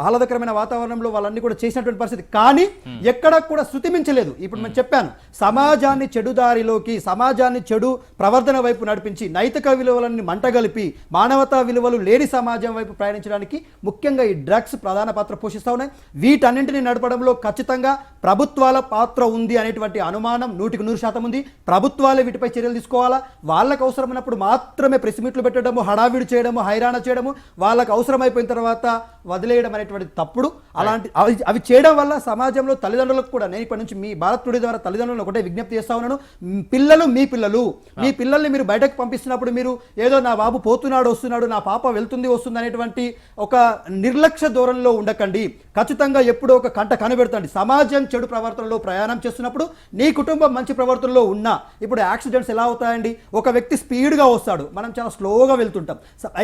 ఆహ్లాదకరమైన వాతావరణంలో వాళ్ళన్ని కూడా చేసినటువంటి పరిస్థితి. కానీ ఎక్కడ కూడా శృతిమించలేదు. ఇప్పుడు నేను చెప్పాను, సమాజాన్ని చెడుదారిలోకి, సమాజాన్ని చెడు ప్రవర్తన వైపు నడిపించి, నైతిక విలువలని మంటగలిపి, మానవతా విలువలు లేని సమాజం వైపు ప్రయాణించడానికి ముఖ్యంగా ఈ డ్రగ్స్ ప్రధాన పాత్ర పోషిస్తూ ఉన్నాయి. వీటన్నింటినీ నడపడంలో ఖచ్చితంగా ప్రభుత్వాల పాత్ర ఉంది అనేటువంటి అనుమానం 100% ఉంది. ప్రభుత్వాలే వీటిపై చర్యలు తీసుకోవాలా. వాళ్ళకు అవసరమైనప్పుడు మాత్రమే ప్రెస్ మీట్లు పెట్టడము, హడావిడి చేయడము, హైరాణ చేయడము, వాళ్ళకు అవసరమైపోయిన తర్వాత వదిలేయడం అనేటువంటి తప్పుడు. అలాంటి అవి చేయడం వల్ల సమాజంలో తల్లిదండ్రులకు కూడా, నేను ఇప్పటి నుంచి మీ భారత్ టుడే ద్వారా తల్లిదండ్రులను ఒకటే విజ్ఞప్తి చేస్తా ఉన్నాను, మీ పిల్లల్ని మీరు బయటకు పంపిస్తున్నప్పుడు మీరు ఏదో నా బాబు పోతున్నాడు వస్తున్నాడు, నా పాప వెళ్తుంది వస్తుంది అనేటువంటి ఒక నిర్లక్ష్య ధోరణిలో ఉండకండి. ఖచ్చితంగా ఎప్పుడో ఒక కంట కనబెడతండి. సమాజం చెడు ప్రవర్తనలో ప్రయాణం చేస్తున్నప్పుడు నీ కుటుంబం మంచి ప్రవర్తనలో ఉన్నా, ఇప్పుడు యాక్సిడెంట్స్ ఎలా అవుతాయండి? ఒక వ్యక్తి స్పీడ్గా వస్తాడు, మనం చాలా స్లోగా వెళ్తుంటాం.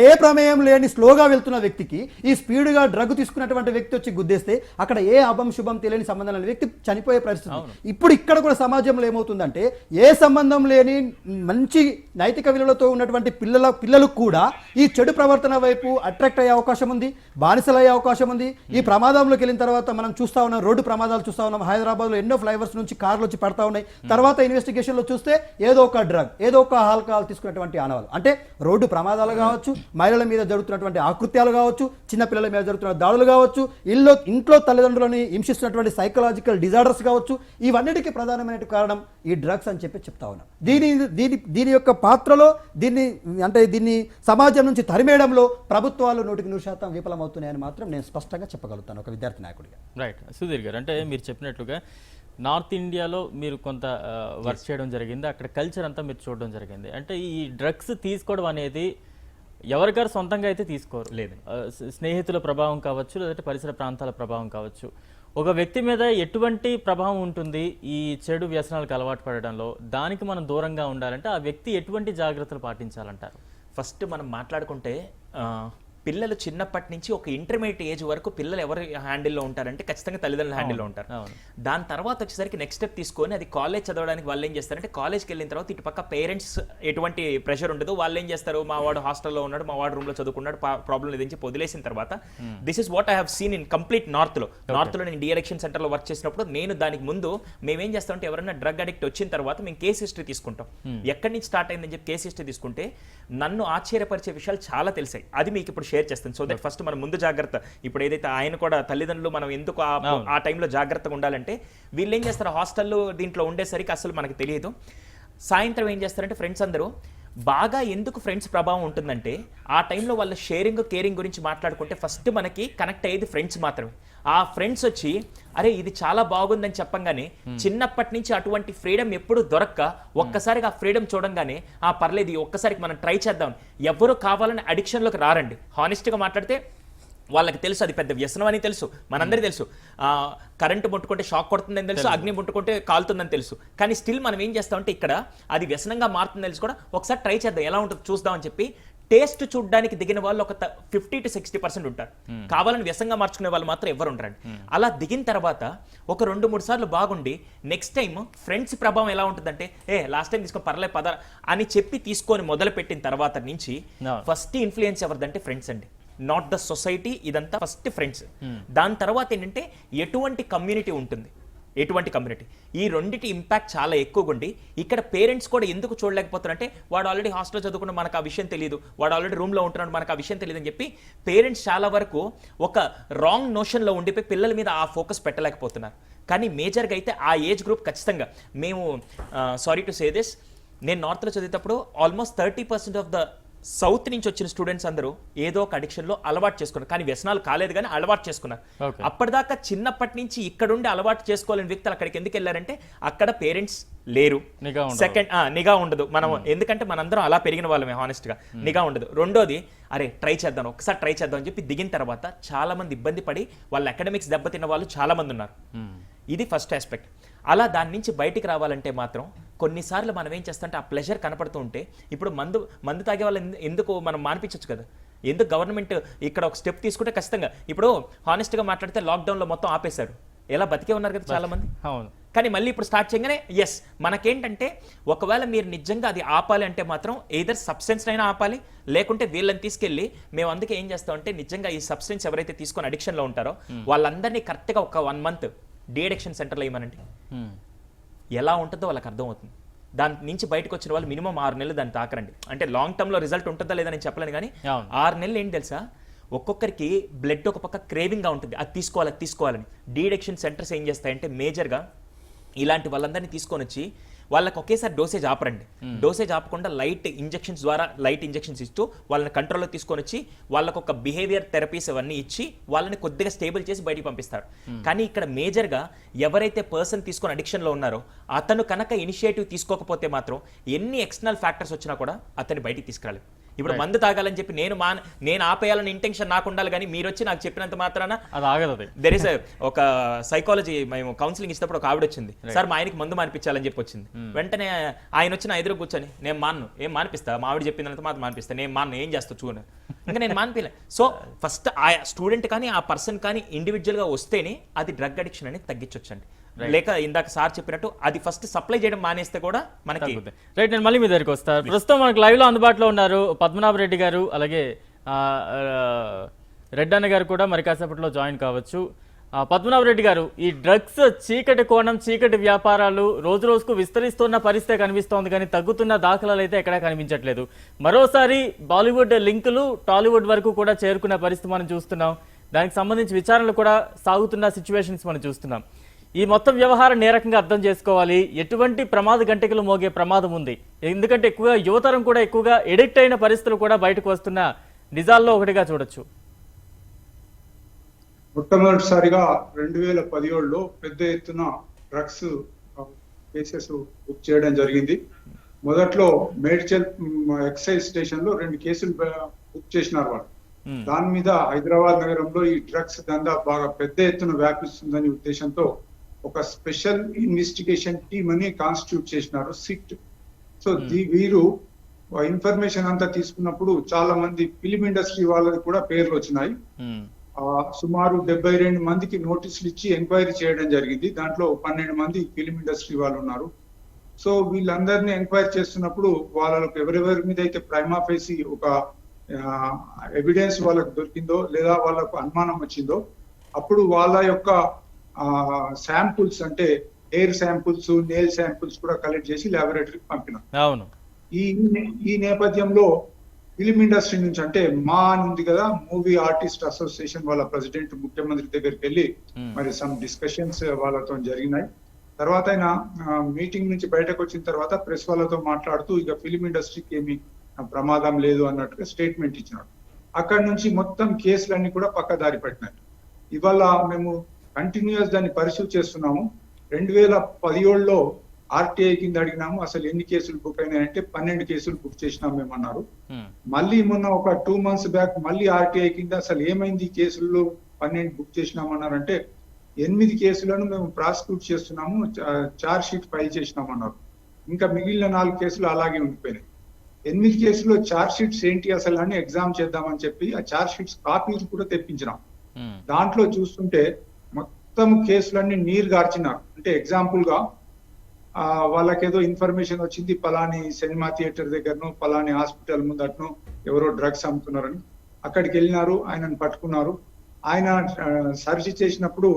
ఏ ప్రమేయం లేని స్లోగా వెళ్తున్న వ్యక్తికి ఈ స్పీడ్గా డ్రగ్ తీసుకున్నటువంటి వ్యక్తి వచ్చి గుద్దేస్తే అక్కడ ఏ అభం శుభం తెలియని సంబంధం లేని వ్యక్తి చనిపోయే పరిస్థితి. ఇప్పుడు ఇక్కడ కూడా సమాజంలో ఏమవుతుందంటే ఏ సంబంధం లేని మంచి నైతిక విలువలతో ఉన్నటువంటి పిల్లలు కూడా ఈ చెడు ప్రవర్తన వైపు అట్రాక్ట్ అయ్యే అవకాశం ఉంది, బానిసలయ్యే అవకాశం ఉంది. ఈ ప్రమాదంలోకి వెళ్ళిన తర్వాత మనం చూస్తా ఉన్నాం, రోడ్డు ప్రమాదాలు చూస్తా ఉన్నాం. హైదరాబాద్లో ఎన్నో ఫ్లైఓవర్స్ నుంచి కార్లు వచ్చి పడతా ఉన్నాయి. తర్వాత ఇన్వెస్టిగేషన్లో చూస్తే ఏదో ఒక డ్రగ్, ఏదో ఒక ఆల్కహాల్ తీసుకున్నటువంటి ఆనవాళ్ళు. అంటే రోడ్డు ప్రమాదాలు కావచ్చు, మహిళల మీద జరుగుతున్నటువంటి ఆకృత్యాలు కావచ్చు, చిన్న పిల్లల మీద జరుగుతున్న దాడులు కావచ్చు, ఇంట్లో తల్లిదండ్రులని హింసిస్తున్నటువంటి సైకలాజికల్ డిజార్డర్స్ కావచ్చు, ఇవన్నిటికీ ప్రధానమైన కారణం ఈ డ్రగ్స్ అని చెప్పి చెప్తా ఉన్నాం. దీని యొక్క పాత్రలో దీన్ని సమాజం నుంచి తరిమేయడంలో ప్రభుత్వాలు 100% విఫలమవుతున్నాయని మాత్రం నేను స్పష్టంగా చెప్పగలుగుతాను ఒక విద్యార్థి నాయకుడిగా. రైట్ సుధీర్ గారు, అంటే మీరు చెప్పినట్లుగా నార్త్ ఇండియాలో మీరు కొంత వర్క్ చేయడం జరిగింది, అక్కడ కల్చర్ అంతా మీరు చూడడం జరిగింది. అంటే ఈ డ్రగ్స్ తీసుకోవడం అనేది ఎవరిగారు సొంతంగా అయితే తీసుకోరు, లేదు స్నేహితుల ప్రభావం కావచ్చు, లేదంటే పరిసర ప్రాంతాల ప్రభావం కావచ్చు. ఒక వ్యక్తి మీద ఎటువంటి ప్రభావం ఉంటుంది ఈ చెడు వ్యసనాలకు అలవాటు పడడంలో? దానికి మనం దూరంగా ఉండాలంటే ఆ వ్యక్తి ఎటువంటి జాగ్రత్తలు పాటించాలంటారు? ఫస్ట్ మనం మాట్లాడుకుంటే పిల్లలు చిన్నప్పటి నుంచి ఒక ఇంటర్మీడియట్ ఏజ్ వరకు పిల్లలు ఎవరు హ్యాండిల్లో ఉంటారంటే ఖచ్చితంగా తల్లిదండ్రుల హ్యాండిల్లో ఉంటారు. దాని తర్వాత వచ్చేసరికి నెక్స్ట్ స్టెప్ తీసుకొని అది కాలేజ్ చదవడానికి వాళ్ళు ఏం చేస్తారంటే కాలేజ్కి వెళ్ళిన తర్వాత ఇటు పక్క పేరెంట్స్ ఎటువంటి ప్రెషర్ ఉండదు, వాళ్ళు ఏం చేస్తారు, మా వాడు హాస్టల్లో ఉన్నాడు, మా వాడు రూమ్లో చదువుకున్నాడు, ప్రాబ్లం లేదని వదిలేసిన తర్వాత this is what I have seen in complete నార్త్లో నేను డీఎడిక్షన్ సెంటర్లో వర్క్ చేసినప్పుడు నేను దానికి ముందు మేమేం చేస్తామంటే ఎవరైనా డ్రగ్ అడిక్ట్ వచ్చిన తర్వాత మేము కేస్ హిస్టరీ తీసుకుంటాం. ఎక్కడి నుంచి స్టార్ట్ అయిందని చెప్పి కేస్ హిస్టరీ తీసుకుంటే నన్ను ఆశ్చర్యపరిచే విషయాలు చాలా తెలిసాయి. అది మీకు ఇప్పుడు షేర్ చేస్తాను. సో దట్ ఫస్ట్ మనం ముందు జాగ్రత్త. ఇప్పుడు ఏదైతే ఆయన కూడా తల్లిదండ్రులు మనం ఎందుకు ఆ టైంలో జాగ్రత్తగా ఉండాలంటే వీళ్ళు ఏం చేస్తారు, హాస్టల్లో దీంట్లో ఉండేసరికి అసలు మనకు తెలియదు. సాయంత్రం ఏం చేస్తారంటే ఫ్రెండ్స్ అందరూ బాగా ఎందుకు ఫ్రెండ్స్ ప్రభావం ఉంటుందంటే ఆ టైంలో వాళ్ళ షేరింగ్ కేరింగ్ గురించి మాట్లాడుకుంటే ఫస్ట్ మనకి కనెక్ట్ అయ్యేది ఫ్రెండ్స్ మాత్రమే. ఆ ఫ్రెండ్స్ వచ్చి అరే ఇది చాలా బాగుందని చెప్పంగానే చిన్నప్పటి నుంచి అటువంటి ఫ్రీడమ్ ఎప్పుడు దొరక్క ఒక్కసారిగా ఆ ఫ్రీడమ్ చూడంగానే పర్లేదు ఒక్కసారికి మనం ట్రై చేద్దాం. ఎవరు కావాలని అడిక్షన్లోకి రారండి. హానెస్ట్గా మాట్లాడితే వాళ్ళకి తెలుసు అది పెద్ద వ్యసనం అని తెలుసు, మనందరికీ తెలుసు. కరెంటు ముట్టుకుంటే షాక్ కొడుతుందని తెలుసు, అగ్ని ముట్టుకుంటే కాలుతుందని తెలుసు. కానీ స్టిల్ మనం ఏం చేస్తామంటే ఇక్కడ అది వ్యసనంగా మారుతుందని తెలుసు కూడా ఒకసారి ట్రై చేద్దాం, ఎలా ఉంటుందో చూద్దామని చెప్పి టేస్ట్ చూడడానికి దిగిన వాళ్ళు ఒక 50 to 60% ఉంటారు. కావాలని వ్యసనంగా మార్చుకునే వాళ్ళు మాత్రం ఎవరు ఉంటారండి. అలా దిగిన తర్వాత ఒక 2-3 సార్లు బాగుండి నెక్స్ట్ టైం ఫ్రెండ్స్ ప్రభావం ఎలా ఉంటుందంటే లాస్ట్ టైం తీసుకొని పర్లే పద అని చెప్పి తీసుకొని మొదలు పెట్టిన తర్వాత నుంచి ఫస్ట్ ఇన్ఫ్లుయెన్స్ ఎవరిదంటే ఫ్రెండ్స్ అండి, నాట్ ద సొసైటీ. ఇదంతా ఫస్ట్ ఫ్రెండ్స్. దాని తర్వాత ఏంటంటే ఎటువంటి కమ్యూనిటీ ఉంటుంది, ఎటువంటి కమ్యూనిటీ, ఈ రెండింటి ఇంపాక్ట్ చాలా ఎక్కువగా ఉండి ఇక్కడ పేరెంట్స్ కూడా ఎందుకు చూడలేకపోతారంటే వాడు ఆల్రెడీ హాస్టల్లో చదువుకున్న మనకు ఆ విషయం తెలియదు, వాడు ఆల్రెడీ రూమ్లో ఉంటున్నాడు మనకు ఆ విషయం తెలియదు అని చెప్పి పేరెంట్స్ చాలా వరకు ఒక రాంగ్ నోషన్లో ఉండిపోయి పిల్లల మీద ఆ ఫోకస్ పెట్టలేకపోతున్నారు. కానీ మేజర్గా అయితే ఆ ఏజ్ గ్రూప్ ఖచ్చితంగా మేము సారీ టు సే దిస్, నేను నార్త్లో చదివేటప్పుడు ఆల్మోస్ట్ 30% ఆఫ్ ద సౌత్ నుంచి వచ్చిన స్టూడెంట్స్ అందరూ ఏదో ఒక అడిక్షన్లో అలవాటు చేసుకున్నారు. కానీ వ్యసనాలు కాలేదు కానీ అలవాటు చేసుకున్నారు. అప్పటిదాకా చిన్నప్పటి నుంచి ఇక్కడుండి అలవాటు చేసుకోలేని వ్యక్తులు అక్కడికి ఎందుకు వెళ్ళారంటే అక్కడ పేరెంట్స్ లేరు, సెకండ్ నిఘా ఉండదు. మనం ఎందుకంటే మనందరం అలా పెరిగిన వాళ్ళమే, హానెస్ట్ గా నిఘా ఉండదు. రెండోది అరే ట్రై చేద్దాం, ఒకసారి ట్రై చేద్దాం అని చెప్పి దిగిన తర్వాత చాలా మంది ఇబ్బంది పడి వాళ్ళ అకాడమిక్స్ దెబ్బతిన్న వాళ్ళు చాలా మంది ఉన్నారు. ఇది ఫస్ట్ ఆస్పెక్ట్. అలా దాని నుంచి బయటికి రావాలంటే మాత్రం కొన్నిసార్లు మనం ఏం చేస్తామంటే ఆ ప్లెజర్ కనపడుతూ ఉంటే ఇప్పుడు మందు తాగే వాళ్ళు ఎందుకు మనం మానిపించవచ్చు కదా, ఎందుకు గవర్నమెంట్ ఇక్కడ ఒక స్టెప్ తీసుకుంటే ఖచ్చితంగా ఇప్పుడు హానెస్ట్గా మాట్లాడితే లాక్డౌన్లో మొత్తం ఆపేశారు, ఎలా బతికే ఉన్నారు కదా చాలా మంది. కానీ మళ్ళీ ఇప్పుడు స్టార్ట్ చేయగానే ఎస్ మనకేంటంటే ఒకవేళ మీరు నిజంగా అది ఆపాలి అంటే మాత్రం ఎయిదర్ సబ్స్టెన్స్ అయినా ఆపాలి, లేకుంటే వీళ్ళని తీసుకెళ్ళి మేము అందుకే ఏం చేస్తామంటే నిజంగా ఈ సబ్స్టెన్స్ ఎవరైతే తీసుకొని అడిక్షన్లో ఉంటారో వాళ్ళందరినీ కరెక్ట్గా ఒక 1 month డీఅడిక్షన్ సెంటర్లో ఏమనండి ఎలా ఉంటుందో వాళ్ళకి అర్థమవుతుంది. దాని నుంచి బయటకు వచ్చిన వాళ్ళు మినిమం 6 నెలలు దాన్ని తాకరండి. అంటే లాంగ్ టర్మ్లో రిజల్ట్ ఉంటుందా లేదా నేను చెప్పలేను, కానీ 6 నెలలు ఏంటి తెలుసా, ఒక్కొక్కరికి బ్లడ్ ఒక పక్క క్రేవింగ్గా ఉంటుంది, అది తీసుకోవాలని. డీఅడిక్షన్ సెంటర్స్ ఏం చేస్తాయంటే మేజర్గా ఇలాంటి వాళ్ళందరినీ తీసుకొని వచ్చి వాళ్ళకి ఒకేసారి డోసేజ్ ఆపరండి. డోసేజ్ ఆపకుండా లైట్ ఇంజెక్షన్స్ ఇస్తూ వాళ్ళని కంట్రోల్లో తీసుకొని వచ్చి వాళ్ళకు ఒక బిహేవియర్ థెరపీస్ అవన్నీ ఇచ్చి వాళ్ళని కొద్దిగా స్టేబుల్ చేసి బయటికి పంపిస్తారు. కానీ ఇక్కడ మేజర్గా ఎవరైతే పర్సన్ తీసుకొని అడిక్షన్లో ఉన్నారో అతను కనుక ఇనిషియేటివ్ తీసుకోకపోతే మాత్రం ఎన్ని ఎక్స్టర్నల్ ఫ్యాక్టర్స్ వచ్చినా కూడా అతన్ని బయటికి తీసుకురాలేదు. ఇప్పుడు మందు తాగాలని చెప్పి నేను ఆపేయాలని ఇంటెన్షన్ నాకు ఉండాలి, కానీ మీరు వచ్చి నాకు చెప్పినంత మాత్రాన అది ఆగదు. దెర్ ఇస్ ఒక సైకాలజీ, మేము కౌన్సిలింగ్ ఇచ్చినప్పుడు ఒక ఆవిడ వచ్చింది, సార్ మా ఆయనకి మందు మానిపించాలని చెప్పి వచ్చింది. వెంటనే ఆయన వచ్చి నా ఎదురు కూర్చొని, నేను మాన్ను, ఏం మానిపిస్తా, మా ఆవిడ చెప్పినంత మాత్రం మానిపిస్తా, నేను మాన్ను, ఏం చేస్తా చూడండి, ఇంకా నేను మానిపిలే. సో ఫస్ట్ ఆ స్టూడెంట్ కానీ ఆ పర్సన్ కానీ ఇండివిజువల్ గా వస్తేనే అది డ్రగ్ అడిక్షన్ అనేది తగ్గించొచ్చండి. లేక ఇందాక సార్ చెప్పినట్టు అది ఫస్ట్ సప్లై చేయడం మానేస్తే కూడా మనకి రైట్. నేను మళ్ళీ మీ దగ్గరికి వస్తాను. ప్రస్తుతం మనకు లైవ్ లో అందుబాటులో ఉన్నారు పద్మనాభ రెడ్డి గారు, అలాగే రెడ్డి అన్న గారు కూడా మరి కాసేపట్లో జాయిన్ కావచ్చు. పద్మనాభ రెడ్డి గారు, ఈ డ్రగ్స్ చీకటి కోణం, చీకటి వ్యాపారాలు రోజు రోజుకు విస్తరిస్తున్న పరిస్థితి కనిపిస్తోంది, కానీ తగ్గుతున్న దాఖలాలు అయితే ఎక్కడా కనిపించట్లేదు. మరోసారి బాలీవుడ్ లింకులు టాలీవుడ్ వరకు కూడా చేరుకున్న పరిస్థితి మనం చూస్తున్నాం. దానికి సంబంధించి విచారణలు కూడా సాగుతున్న సిచ్యువేషన్స్ మనం చూస్తున్నాం. ఈ మొత్తం వ్యవహారం ఏ రకంగా అర్థం చేసుకోవాలి? ఎటువంటి ప్రమాద గంటకులు మోగే ప్రమాదం ఉంది? ఎందుకంటే ఎక్కువగా యువతరం కూడా ఎక్కువగా ఎడిక్ట్ అయిన పరిస్థితులు కూడా బయటకు వస్తున్న నిజాల్లో ఒకటిగా చూడొచ్చు. మొట్టమొదటిసారిగా 2017లో పెద్ద ఎత్తున డ్రగ్స్ కేసెస్ బుక్ చేయడం జరిగింది. మొదట్లో మేడ్చల్ ఎక్సైజ్ స్టేషన్ లో 2 కేసులు బుక్ చేసినారు వాళ్ళు. దాని మీద హైదరాబాద్ నగరంలో ఈ డ్రగ్స్ దందా బాగా పెద్ద ఎత్తున వ్యాపిస్తుందనే ఉద్దేశంతో ఒక స్పెషల్ ఇన్వెస్టిగేషన్ టీమ్ అని కాన్స్టిట్యూట్ చేసినారు, సిట్. సో వీరు ఇన్ఫర్మేషన్ అంతా తీసుకున్నప్పుడు చాలా మంది ఫిలిం ఇండస్ట్రీ వాళ్ళది కూడా పేర్లు వచ్చినాయి. సుమారు 72 మందికి నోటీసులు ఇచ్చి ఎంక్వైరీ చేయడం జరిగింది. దాంట్లో 12 మంది ఫిలిం ఇండస్ట్రీ వాళ్ళు ఉన్నారు. సో వీళ్ళందరినీ ఎంక్వైరీ చేస్తున్నప్పుడు వాళ్ళకు ఎవరెవరి మీద అయితే ప్రైమా ఫేసి ఒక ఎవిడెన్స్ వాళ్ళకు దొరికిందో లేదా వాళ్ళకు అనుమానం వచ్చిందో అప్పుడు వాళ్ళ యొక్క శాంపుల్స్, అంటే ఎయిర్ శాంపుల్స్, నేల్ శాంపుల్స్ కూడా కలెక్ట్ చేసి ల్యాబొరేటరీకి పంపినాం. అవును. ఈ నేపథ్యంలో ఫిలిం ఇండస్ట్రీ నుంచి, అంటే మా ఉంది కదా మూవీ ఆర్టిస్ట్ అసోసియేషన్ వాళ్ళ ప్రెసిడెంట్ ముఖ్యమంత్రి దగ్గరికి వెళ్ళి మరి సమ్ డిస్కషన్స్ వాళ్ళతో జరిగినాయి. తర్వాత ఆయన మీటింగ్ నుంచి బయటకు వచ్చిన తర్వాత ప్రెస్ వాళ్ళతో మాట్లాడుతూ ఇక ఫిలిం ఇండస్ట్రీకి ఏమి ప్రమాదం లేదు అన్నట్టుగా స్టేట్మెంట్ ఇచ్చినాడు. అక్కడి నుంచి మొత్తం కేసులన్నీ కూడా పక్కదారి పట్టినాయి. ఇవాళ మేము కంటిన్యూస్ దాన్ని పరిశీలి చేస్తున్నాము. 2017లో ఆర్టీఐ కింద అడిగినాము అసలు ఎన్ని కేసులు బుక్ అయినాయంటే 12 కేసులు బుక్ చేసినాం మేము అన్నారు. మళ్ళీ మొన్న ఒక 2 months బ్యాక్ మళ్ళీ ఆర్టీఐ కింద అసలు ఏమైంది కేసుల్లో 12 బుక్ చేసినామన్నారంటే 8 కేసులను మేము ప్రాసిక్యూట్ చేస్తున్నాము, ఛార్జ్ షీట్ ఫైల్ చేసినామన్నారు. ఇంకా మిగిలిన 4 కేసులు అలాగే ఉండిపోయినాయి. 8 కేసుల్లో ఛార్జ్ షీట్స్ ఏంటి అసలు అని ఎగ్జామ్ చేద్దామని చెప్పి ఆ ఛార్జ్ షీట్స్ కాపీలు కూడా తెప్పించినాం. దాంట్లో చూస్తుంటే మొత్తం కేసులన్నీ నీరు గార్చినారు. అంటే ఎగ్జాంపుల్ గా వాళ్ళకేదో ఇన్ఫర్మేషన్ వచ్చింది, పలాని సినిమా థియేటర్ దగ్గరను పలాని హాస్పిటల్ ముందటను ఎవరో డ్రగ్స్ అమ్ముతున్నారని. అక్కడికి వెళ్ళినారు, ఆయనను పట్టుకున్నారు. ఆయన సర్చ్ చేసినప్పుడు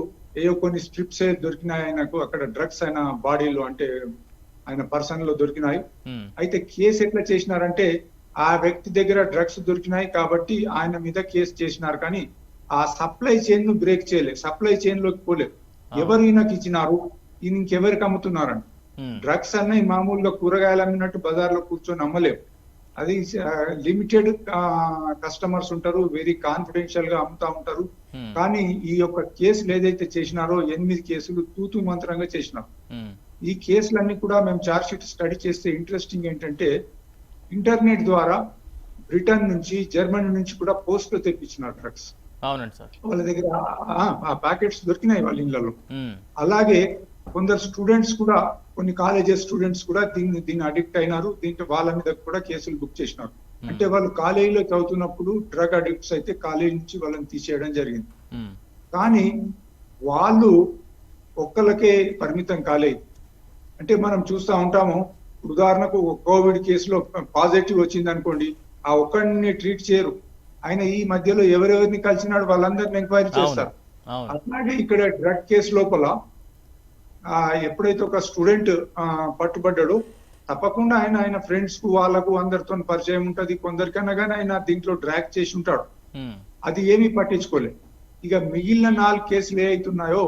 ఏవో కొన్ని స్ట్రిప్స్ దొరికినాయి ఆయనకు, అక్కడ డ్రగ్స్ ఆయన బాడీలో అంటే ఆయన పర్సన్ లో దొరికినాయి. అయితే కేసు ఎట్లా చేసినారంటే ఆ వ్యక్తి దగ్గర డ్రగ్స్ దొరికినాయి కాబట్టి ఆయన మీద కేసు చేసినారు, కానీ ఆ సప్లై చైన్ ను బ్రేక్ చేయలేదు, సప్లై చైన్ లోకి పోలేదు. ఎవరు ఈయనకి ఇచ్చినారు, ఈయన ఇంకెవరికి అమ్ముతున్నారండి? డ్రగ్స్ అన్న మామూలుగా కూరగాయలు అమ్మినట్టు బజార్లో కూర్చొని అమ్మలేవు. అది లిమిటెడ్ కస్టమర్స్ ఉంటారు, వెరీ కాన్ఫిడెన్షియల్ గా అమ్ముతా ఉంటారు. కానీ ఈ యొక్క కేసులు ఏదైతే చేసినారో 8 కేసులు తూతూ మంత్రంగా చేసినారు. ఈ కేసులన్నీ కూడా మేము ఛార్జ్ షీట్ స్టడీ చేస్తే ఇంట్రెస్టింగ్ ఏంటంటే ఇంటర్నెట్ ద్వారా బ్రిటన్ నుంచి, జర్మనీ నుంచి కూడా పోస్ట్ లో తెప్పించినారు డ్రగ్స్. అవునండి సార్. వాళ్ళ దగ్గర ఆ ప్యాకెట్స్ దొరికినాయి వాళ్ళ ఇళ్లలో. అలాగే కొందరు స్టూడెంట్స్ కూడా, కొన్ని కాలేజెస్ స్టూడెంట్స్ కూడా దీన్ని అడిక్ట్ అయినారు. దీంట్లో వాళ్ళ మీద కూడా కేసులు బుక్ చేసినారు. అంటే వాళ్ళు కాలేజీలో చదువుతున్నప్పుడు డ్రగ్ అడిక్ట్స్ అయితే కాలేజీ నుంచి వాళ్ళని తీసేయడం జరిగింది. కానీ వాళ్ళు ఒక్కళ్ళకే పరిమితం కాలేదు. అంటే మనం చూస్తూ ఉంటాము, ఉదాహరణకు కోవిడ్ కేసులో పాజిటివ్ వచ్చింది అనుకోండి, ఆ ఒక్కడిని ట్రీట్ చేయరు. ఆయన ఈ మధ్యలో ఎవరెవరిని కలిసినాడు వాళ్ళందరిని ఎంక్వైరీ చేస్తారు. అట్లాగే ఇక్కడ డ్రగ్ కేసు లోపల ఎప్పుడైతే ఒక స్టూడెంట్ పట్టుబడ్డాడో తప్పకుండా ఆయన ఫ్రెండ్స్ కు వాళ్ళకు అందరితో పరిచయం ఉంటది, కొందరికన్నా కానీ ఆయన దీంట్లో డ్రాగ్ చేసి ఉంటాడు. అది ఏమీ పట్టించుకోలేదు. ఇక మిగిలిన 4 కేసులు ఏ అవుతున్నాయో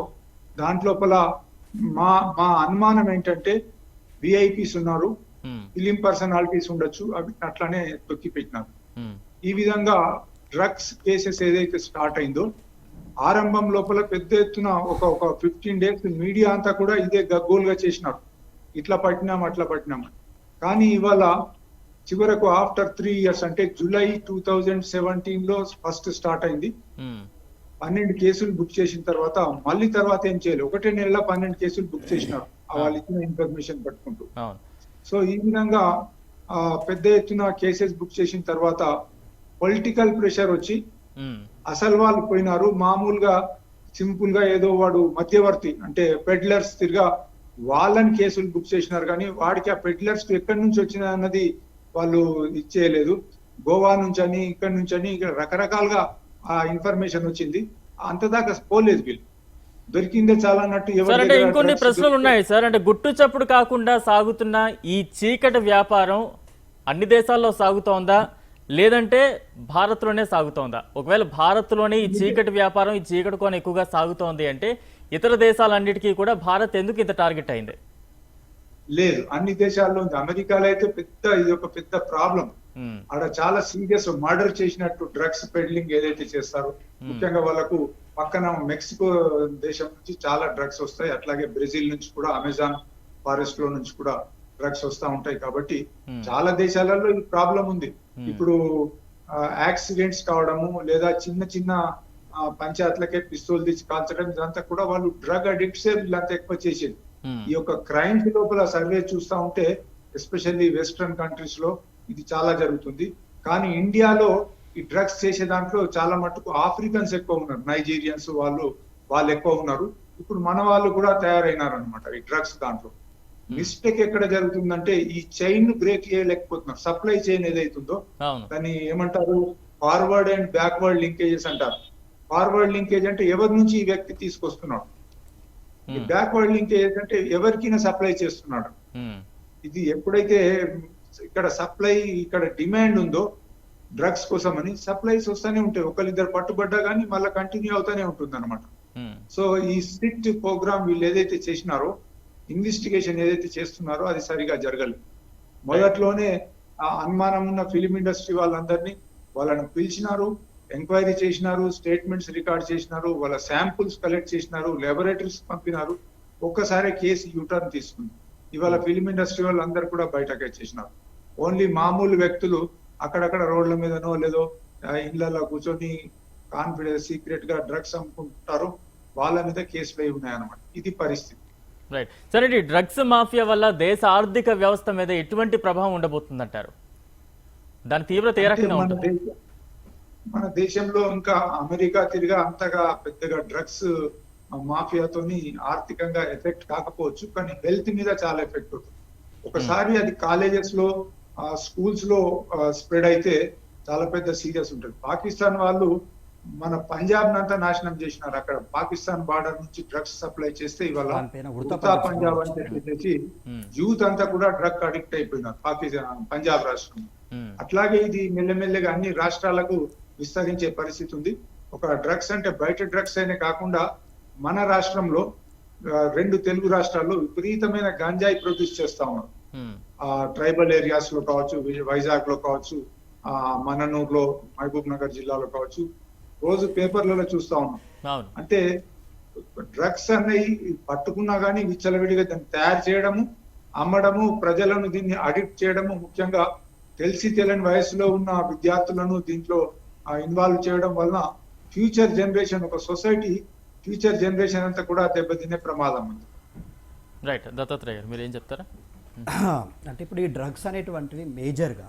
దాంట్లోపల మా అనుమానం ఏంటంటే విఐపీస్ ఉన్నారు, ఫిలిం పర్సనాలిటీస్ ఉండొచ్చు, అవి అట్లానే తొక్కి పెట్టినారు. ఈ విధంగా డ్రగ్స్ కేసెస్ ఏదైతే స్టార్ట్ అయిందో ఆరంభం లోపల పెద్ద ఎత్తున ఒక 15 days మీడియా అంతా కూడా ఇదే గగ్గోలుగా చేసినారు, ఇట్లా పట్టినాం అట్లా పట్టినాం. కానీ ఇవాళ చివరకు ఆఫ్టర్ 3 years అంటే జూలై 2017లో ఫస్ట్ స్టార్ట్ అయింది. 12 కేసులు బుక్ చేసిన తర్వాత మళ్ళీ తర్వాత ఏం చేయలేదు. ఒకటే నెలలో 12 కేసులు బుక్ చేసినారు వాళ్ళు ఇచ్చిన ఇన్ఫర్మేషన్ పట్టుకుంటూ. సో ఈ విధంగా పెద్ద ఎత్తున కేసెస్ బుక్ చేసిన తర్వాత పొలిటికల్ ప్రెషర్ వచ్చి అసలు వాళ్ళు పోయినారు. మామూలుగా సింపుల్ గా ఏదో వాడు మధ్యవర్తి అంటే పెడ్లర్స్ తిరిగా వాళ్ళని కేసులు బుక్ చేసినారు, కానీ వాడికి ఆ పెడ్లర్స్ ఎక్కడి నుంచి వచ్చినా అన్నది వాళ్ళు ఇచ్చేయలేదు. గోవా నుంచి అని ఇక్కడి నుంచి అని ఇక్కడ రకరకాలుగా ఆ ఇన్ఫర్మేషన్ వచ్చింది. అంతదాకా పోలేదు వీళ్ళు, దొరికిందే చాలా అన్నట్టు. సార్ అంటే ఇంకొన్ని ప్రశ్నలు ఉన్నాయి సార్. అంటే గుట్టు చప్పుడు కాకుండా సాగుతున్న ఈ చీకటి వ్యాపారం అన్ని దేశాల్లో సాగుతోందా లేదంటే భారత్లోనే సాగుతోందా? ఒకవేళ భారత్లోనే ఈ చీకటి వ్యాపారం ఈ చీకటి కోన ఎక్కువగా సాగుతోంది అంటే ఇతర దేశాలన్నిటికీ కూడా భారత్ ఎందుకు ఇంత టార్గెట్ అయింది? లేదు, అన్ని దేశాల్లో ఉంది. అమెరికాలో అయితే ఇది ఒక పెద్ద ప్రాబ్లం. ఆడ చాలా సీరియస్ మర్డర్ చేసినట్టు డ్రగ్స్ పెడ్లింగ్ ఏదైతే చేస్తారో, ముఖ్యంగా వాళ్ళకు పక్కన మెక్సికో దేశం నుంచి చాలా డ్రగ్స్ వస్తాయి. అట్లాగే బ్రెజిల్ నుంచి కూడా, అమెజాన్ ఫారెస్ట్ లో నుంచి కూడా డ్రగ్స్ వస్తూ ఉంటాయి. కాబట్టి చాలా దేశాలలో ఈ ప్రాబ్లం ఉంది. ఇప్పుడు యాక్సిడెంట్స్ కావడము లేదా చిన్న చిన్న పంచాయతీలకే పిస్తోల్ తెచ్చి కాల్చడం, ఇదంతా కూడా వాళ్ళు డ్రగ్ అడిక్ట్స్ వీళ్ళంతా ఎక్కువ చేసేది. ఈ యొక్క క్రైమ్స్ లోపల సర్వే చూస్తా ఉంటే ఎస్పెషల్లీ వెస్ట్రన్ కంట్రీస్ లో ఇది చాలా జరుగుతుంది. కానీ ఇండియాలో ఈ డ్రగ్స్ చేసే దాంట్లో చాలా మటుకు ఆఫ్రికన్స్ ఎక్కువ ఉన్నారు, నైజీరియన్స్ వాళ్ళు ఎక్కువ ఉన్నారు. ఇప్పుడు మన వాళ్ళు కూడా తయారైనారు అనమాట ఈ డ్రగ్స్ దాంట్లో. మిస్టేక్ ఎక్కడ జరుగుతుందంటే ఈ చైన్ బ్రేక్ చేయలేకపోతున్నారు. సప్లై చైన్ ఏదైతుందో దాన్ని ఏమంటారు, ఫార్వర్డ్ అండ్ బ్యాక్వర్డ్ లింకేజెస్ అంటారు. ఫార్వర్డ్ లింకేజ్ అంటే ఎవరి నుంచి ఈ వ్యక్తి తీసుకొస్తున్నాడు, ఈ బ్యాక్వర్డ్ లింకేజ్ అంటే ఎవరికైనా సప్లై చేస్తున్నాడు. ఇది ఎప్పుడైతే ఇక్కడ సప్లై ఇక్కడ డిమాండ్ ఉందో డ్రగ్స్ కోసం అని సప్లైస్ వస్తూనే ఉంటాయి. ఒకరిద్దరు పట్టుబడ్డా కానీ మళ్ళీ కంటిన్యూ అవుతానే ఉంటుంది అనమాట. సో ఈ స్ట్రిక్ట్ ప్రోగ్రామ్ వీళ్ళు ఏదైతే చేసినారో, ఇన్వెస్టిగేషన్ ఏదైతే చేస్తున్నారో అది సరిగా జరగలేదు. మొదట్లోనే ఆ అనుమానం ఉన్న ఫిలిం ఇండస్ట్రీ వాళ్ళని పిలిచినారు, ఎంక్వైరీ చేసినారు, స్టేట్మెంట్స్ రికార్డ్ చేసినారు, వాళ్ళ శాంపుల్స్ కలెక్ట్ చేసినారు, లాబొరేటరీస్ పంపినారు. ఒక్కసారి కేసు యూటర్న్ తీసుకుంది. ఇవాళ ఫిలిం ఇండస్ట్రీ వాళ్ళందరూ కూడా బయటకు వచ్చేసినారు. ఓన్లీ మామూలు వ్యక్తులు అక్కడక్కడ రోడ్ల మీదనో లేదో ఇళ్లలో కూర్చొని కాన్ఫిడెన్స్ సీక్రెట్ గా డ్రగ్స్ అమ్ముకుంటారు, వాళ్ళ మీద కేసులు అయి ఉన్నాయన్నమాట. ఇది పరిస్థితి. రైట్. సరే, డ్రగ్స్ మాఫియా వల్ల దేశ ఆర్థిక వ్యవస్థ మీద ఎటువంటి ప్రభావం ఉండబోతుందంటారు? దాని తీవ్రత ఏ రకంగా ఉంటుంది? మన దేశంలో ఇంకా అమెరికా తిరిగా అంతగా పెద్దగా డ్రగ్స్ మాఫియాతోని ఆర్థికంగా ఎఫెక్ట్ కాకపోవచ్చు, కానీ హెల్త్ మీద చాలా ఎఫెక్ట్ అవుతుంది. ఒకసారి అది కాలేజెస్ లో స్కూల్స్ లో స్ప్రెడ్ అయితే చాలా పెద్ద సీరియస్ ఉంటుంది. పాకిస్తాన్ వాళ్ళు మన పంజాబ్ నంతా నాశనం చేసినారు. అక్కడ పాకిస్తాన్ బార్డర్ నుంచి డ్రగ్స్ సప్లై చేస్తే ఇవాళ ఉత్తా పంజాబ్ అని చెప్పేసి యూత్ అంతా కూడా డ్రగ్ అడిక్ట్ అయిపోయినారు పాకిస్తాన్ పంజాబ్ రాష్ట్రం. అట్లాగే ఇది మెల్లమెల్లగా అన్ని రాష్ట్రాలకు విస్తరించే పరిస్థితి ఉంది. ఒక డ్రగ్స్ అంటే బయట డ్రగ్స్ అయినా కాకుండా మన రాష్ట్రంలో 2 తెలుగు రాష్ట్రాల్లో విపరీతమైన గంజాయి ప్రొడ్యూస్ చేస్తా ఉన్నారు. ట్రైబల్ ఏరియాస్ లో కావచ్చు, వైజాగ్ లో కావచ్చు, మననూరులో, మహబూబ్ నగర్ జిల్లాలో కావచ్చు, రోజు పేపర్లలో చూస్తా ఉన్నాం. అంటే డ్రగ్స్ అనేవి పట్టుకున్నా గానీ విచ్చలవిడిగా దాన్ని తయారు చేయడము, అమ్మడము, ప్రజలను దీన్ని అడిక్ట్ చేయడము, ముఖ్యంగా తెలియని వయసులో ఉన్న విద్యార్థులను దీంట్లో ఇన్వాల్వ్ చేయడం వలన ఫ్యూచర్ జనరేషన్, ఒక సొసైటీ ఫ్యూచర్ జనరేషన్ అంతా కూడా దెబ్బతినే ప్రమాదం ఉంది. రైట్. దత్తాత్రేయ గారు మీరు ఏం చెప్తారా? అంటే ఇప్పుడు ఈ డ్రగ్స్ అనేటువంటివి మేజర్గా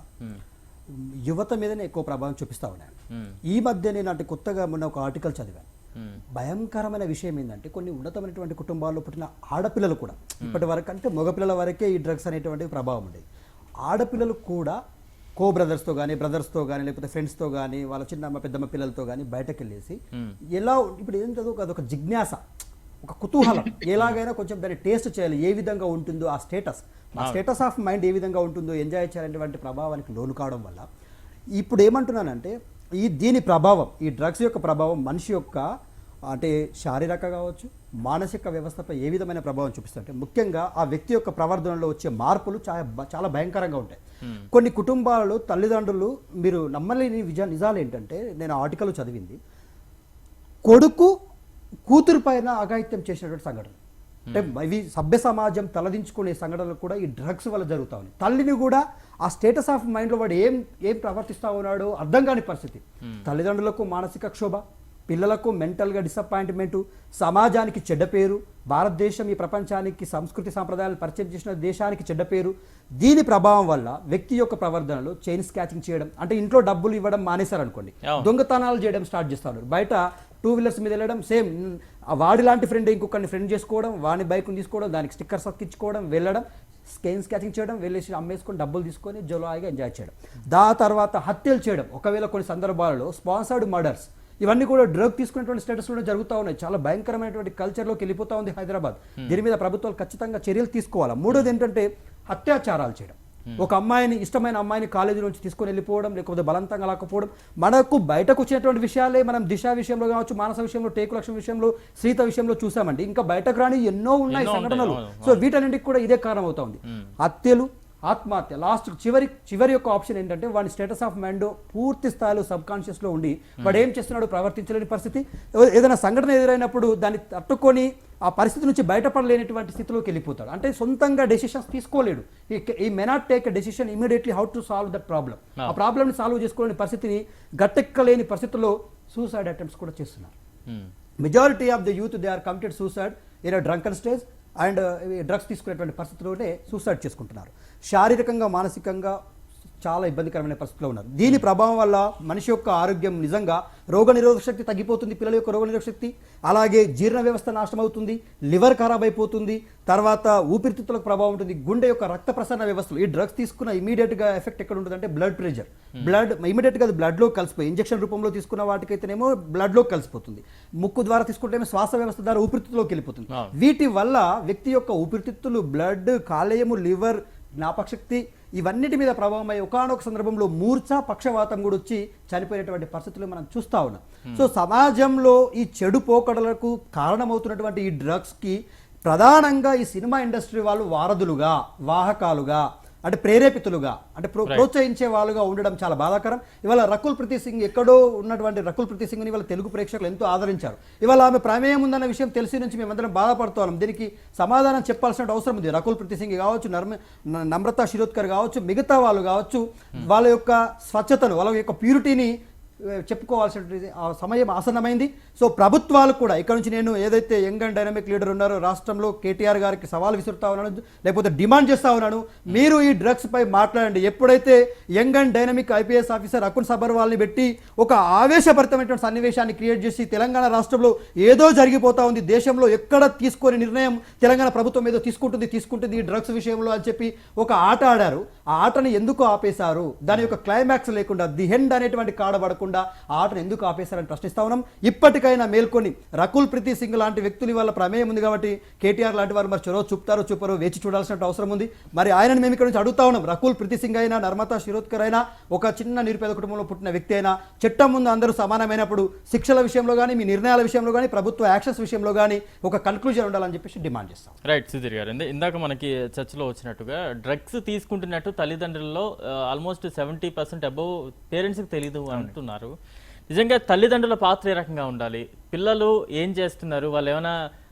యువత మీదనే ఎక్కువ ప్రభావం చూపిస్తా ఉన్నాయి. ఈ మధ్య నేను అంటే కొత్తగా మొన్న ఒక ఆర్టికల్ చదివాను. భయంకరమైన విషయం ఏంటంటే కొన్ని ఉన్నతమైనటువంటి కుటుంబాల్లో పుట్టిన ఆడపిల్లలు కూడా ఇప్పటి వరకు అంటే మగపిల్లల వరకే ఈ డ్రగ్స్ అనేటువంటి ప్రభావం ఉండేది. ఆడపిల్లలు కూడా బ్రదర్స్తో కానీ లేకపోతే ఫ్రెండ్స్తో కానీ వాళ్ళ చిన్నమ్మ పెద్దమ్మ పిల్లలతో కానీ బయటకు వెళ్ళేసి ఎలా ఇప్పుడు ఏంటో అదొక జిజ్ఞాస, ఒక కుతూహలం, ఎలాగైనా కొంచెం దాన్ని టేస్ట్ చేయాలి, ఏ విధంగా ఉంటుందో ఆ స్టేటస్ ఆఫ్ మైండ్ ఏ విధంగా ఉంటుందో ఎంజాయ్ చేయాలనేటువంటి ప్రభావానికి లోను కావడం వల్ల ఇప్పుడు ఏమంటున్నానంటే దీని ప్రభావం, ఈ డ్రగ్స్ యొక్క ప్రభావం మనిషి యొక్క అంటే శారీరక కావచ్చు, మానసిక వ్యవస్థపై ఏ విధమైన ప్రభావం చూపిస్తుంటే ముఖ్యంగా ఆ వ్యక్తి యొక్క ప్రవర్తనలో వచ్చే మార్పులు చాలా భయంకరంగా ఉంటాయి. కొన్ని కుటుంబాలలో తల్లిదండ్రులు, మీరు నమ్మలేని నిజాలు ఏంటంటే నేను ఆర్టికల్ చదివింది, కొడుకు కూతురు పైన అఘాయిత్యం చేసినటువంటి సంఘటన. అంటే ఇవి సభ్య సమాజం తలదించుకునే సంఘటనలు కూడా ఈ డ్రగ్స్ వల్ల జరుగుతూ ఉన్నాయి. తల్లిని కూడా ఆ స్టేటస్ ఆఫ్ మైండ్లో వాడు ఏం ప్రవర్తిస్తూ ఉన్నాడో అర్థం కాని పరిస్థితి. తల్లిదండ్రులకు మానసిక క్షోభ, పిల్లలకు మెంటల్గా డిసప్పాయింట్మెంటు, సమాజానికి చెడ్డ పేరు, భారతదేశం ఈ ప్రపంచానికి సంస్కృతి సాంప్రదాయాలు పరిచయం చేసిన దేశానికి చెడ్డ పేరు. దీని ప్రభావం వల్ల వ్యక్తి యొక్క ప్రవర్తనలో చైన్ స్కాచింగ్ చేయడం, అంటే ఇంట్లో డబ్బులు ఇవ్వడం మానేశారనుకోండి, దొంగతనాలు చేయడం స్టార్ట్ చేస్తారు. బయట 2 వీలర్స్ మీద వెళ్ళడం, సేమ్ వాడి లాంటి ఫ్రెండ్ ఇంకొకరిని ఫ్రెండ్ చేసుకోవడం, వాని బైక్ని తీసుకోవడం, దానికి స్టిక్కర్స్ అతికించుకోవడం, వెళ్ళడం, చైన్ స్కాచింగ్ చేయడం, వెళ్ళేసి అమ్మేసుకొని డబ్బులు తీసుకొని జోలాయిగా ఎంజాయ్ చేయడం. తర్వాత హత్యలు చేయడం, ఒకవేళ కొన్ని సందర్భాలలో స్పాన్సర్డ్ మర్డర్స్, ఇవన్నీ కూడా డ్రగ్ తీసుకునేటువంటి స్టేటస్లో జరుగుతూ ఉన్నాయి. చాలా భయంకరమైనటువంటి కల్చర్లోకి వెళ్ళిపోతూ ఉంది హైదరాబాద్. దీని మీద ప్రభుత్వాలు ఖచ్చితంగా చర్యలు తీసుకోవాలి. మూడోది ఏంటంటే అత్యాచారాలు చేయడం. ఒక అమ్మాయిని, ఇష్టమైన అమ్మాయిని కాలేజీ నుంచి తీసుకొని వెళ్ళిపోవడం, లేకపోతే బలవంతంగా లాకపోవడం. మనకు బయటకు వచ్చినటువంటి విషయాలే మనం దిశ విషయంలో కావచ్చు, మానస విషయంలో, టేకు లక్ష్యం విషయంలో, శ్రీత విషయంలో చూసామండి. ఇంకా బయటకు రాని ఎన్నో ఉన్నాయి సంఘటనలు. సో వీటన్నింటికి కూడా ఇదే కారణం అవుతా ఉంది. హత్యలు, ఆత్మహత్య, లాస్ట్ చివరి యొక్క ఆప్షన్ ఏంటంటే వాడి స్టేటస్ ఆఫ్ మైండ్ పూర్తి స్థాయిలో సబ్ కాన్షియస్లో ఉండి వాడు ఏం చేస్తున్నాడు ప్రవర్తించలేని పరిస్థితి. ఏదైనా సంఘటన ఎదురైనప్పుడు దాన్ని తట్టుకొని ఆ పరిస్థితి నుంచి బయటపడలేనటువంటి స్థితిలోకి వెళ్ళిపోతాడు. అంటే సొంతంగా డెసిషన్స్ తీసుకోలేడు. ఈ may not take a decision immediately how to solve that problem. ఆ ప్రాబ్లమ్ని సాల్వ్ చేసుకోలేని పరిస్థితిని, గట్టెక్కలేని పరిస్థితుల్లో సూసైడ్ అటెంప్ట్స్ కూడా చేస్తున్నారు. Majority of the youth they are committed suicide in a drunken stage and drugs తీసుకునేటువంటి పరిస్థితుల్లోనే సూసైడ్ చేసుకుంటున్నారు. శారీరకంగా, మానసికంగా చాలా ఇబ్బందికరమైన పరిస్థితిలో ఉన్నారు. దీని ప్రభావం వల్ల మనిషి యొక్క ఆరోగ్యం, నిజంగా రోగనిరోధక శక్తి తగ్గిపోతుంది, పిల్లల యొక్క రోగనిరోధక శక్తి, అలాగే జీర్ణ వ్యవస్థ నాశనం అవుతుంది, లివర్ ఖరాబ్ అయిపోతుంది, తర్వాత ఊపిరితిత్తులకు ప్రభావం ఉంటుంది, గుండె యొక్క రక్త ప్రసరణ వ్యవస్థలు. ఈ డ్రగ్స్ తీసుకున్న ఇమీడియట్గా ఎఫెక్ట్ ఎక్కడ ఉంటుంది అంటే బ్లడ్ ప్రెషర్, ఇమీడియట్గా అది బ్లడ్లో కలిసిపోయి, ఇంజెక్షన్ రూపంలో తీసుకున్న వాటికైతేనేమో బ్లడ్లో కలిసిపోతుంది, ముక్కు ద్వారా తీసుకుంటేమో శ్వాస వ్యవస్థ ద్వారా ఊపిరితిత్తులోకి వెళ్ళిపోతుంది. వీటి వల్ల వ్యక్తి యొక్క ఊపిరితిత్తులు, బ్లడ్, కాలేయము, లివర్, జ్ఞాపకశక్తి ఇవన్నిటి మీద ప్రభావం అయ్యి ఒకానొక సందర్భంలో మూర్ఛ, పక్షవాతం కూడా వచ్చి చనిపోయినటువంటి పరిస్థితులు మనం చూస్తూ ఉన్నాం. సో సమాజంలో ఈ చెడు పోకడలకు కారణమవుతున్నటువంటి ఈ డ్రగ్స్కి ప్రధానంగా ఈ సినిమా ఇండస్ట్రీ వాళ్ళు వారధులుగా, వాహకాలుగా, అంటే ప్రేరేపితులుగా, అంటే ప్రోత్సహించే వాళ్ళుగా ఉండడం చాలా బాధాకరం. ఇవాళ రకుల్ ప్రీతి సింగ్, ఎక్కడో ఉన్నటువంటి రకుల్ ప్రీతి సింగ్ని ఇవాళ తెలుగు ప్రేక్షకులు ఎంతో ఆదరించారు. ఇవాళ ఆమె ప్రమేయం ఉందన్న విషయం తెలిసి నుంచి మేమందరం బాధపడుతున్నాం. దీనికి సమాధానం చెప్పాల్సిన అవసరం ఉంది. రకుల్ ప్రీతి సింగ్ కావచ్చు, నమ్రతా శిరోద్కర్ కావచ్చు, మిగతా వాళ్ళు కావచ్చు, వాళ్ళ యొక్క స్వచ్ఛతను, వాళ్ళ యొక్క ప్యూరిటీని చెప్పుకోవాల్సిన సమయం ఆసన్నమైంది. సో ప్రభుత్వాలు కూడా ఇక్కడ నుంచి, నేను ఏదైతే యంగ్ అండ్ డైనమిక్ లీడర్ ఉన్నారో రాష్ట్రంలో కేటీఆర్ గారికి సవాల్ విసురుతా ఉన్నాను, లేకపోతే డిమాండ్ చేస్తా ఉన్నాను, మీరు ఈ డ్రగ్స్ పై మాట్లాడండి. ఎప్పుడైతే young and dynamic IPS officer Akun సబర్వాల్ని పెట్టి ఒక ఆవేశభరితమైనటువంటి సన్నివేశాన్ని క్రియేట్ చేసి తెలంగాణ రాష్ట్రంలో ఏదో జరిగిపోతా ఉంది, దేశంలో ఎక్కడ తీసుకొని నిర్ణయం తెలంగాణ ప్రభుత్వం ఏదో తీసుకుంటుంది ఈ డ్రగ్స్ విషయంలో అని చెప్పి ఒక ఆట ఆడారు. ఆ ఆటని ఎందుకు ఆపేశారు? దాని యొక్క క్లైమాక్స్ లేకుండా, ది హెండ్ అనేటువంటి కాడబడకుండా ఆ ఆటను ఎందుకు ఆపేశారని ప్రశ్నిస్తా ఉన్నాం. ఇప్పటికైనా మేల్కొని రకుల్ ప్రీతి సింగ్ లాంటి వ్యక్తులు వాళ్ళ ప్రమేయం ఉంది కాబట్టి కేటీఆర్ లాంటి వారు మరి చొరవ చూపుతారో చూపరో వేచి చూడాల్సిన అవసరం ఉంది. మరి ఆయనను మేము ఇక్కడ నుంచి అడుగుతా ఉన్నాం. రకుల్ ప్రీతి సింగ్ అయినా, నర్మతా శిరోద్కర్ అయినా, ఒక చిన్న నిరుపేద కుటుంబంలో పుట్టిన వ్యక్తి అయినా, చట్టం ముందు అందరూ సమానమైనప్పుడు శిక్షల విషయంలో కానీ, మీ నిర్ణయాల విషయంలో కానీ, ప్రభుత్వ యాక్షన్స్ విషయంలో కానీ ఒక కన్క్లూజన్ ఉండాలని చెప్పేసి డిమాండ్ చేస్తాం. రైట్ సుధీర్ గారు, ఇందాక మనకి చర్చలో వచ్చినట్టుగా డ్రగ్స్ తీసుకుంటున్నట్టు తల్లిదండ్రుల్లో ఆల్మోస్ట్ 70% అబోవ్ పేరెంట్స్కి తెలియదు అంటున్నారు. నిజంగా తల్లిదండ్రుల పాత్ర ఏ రకంగా ఉండాలి? పిల్లలు ఏం చేస్తున్నారు, వాళ్ళు ఏమైనా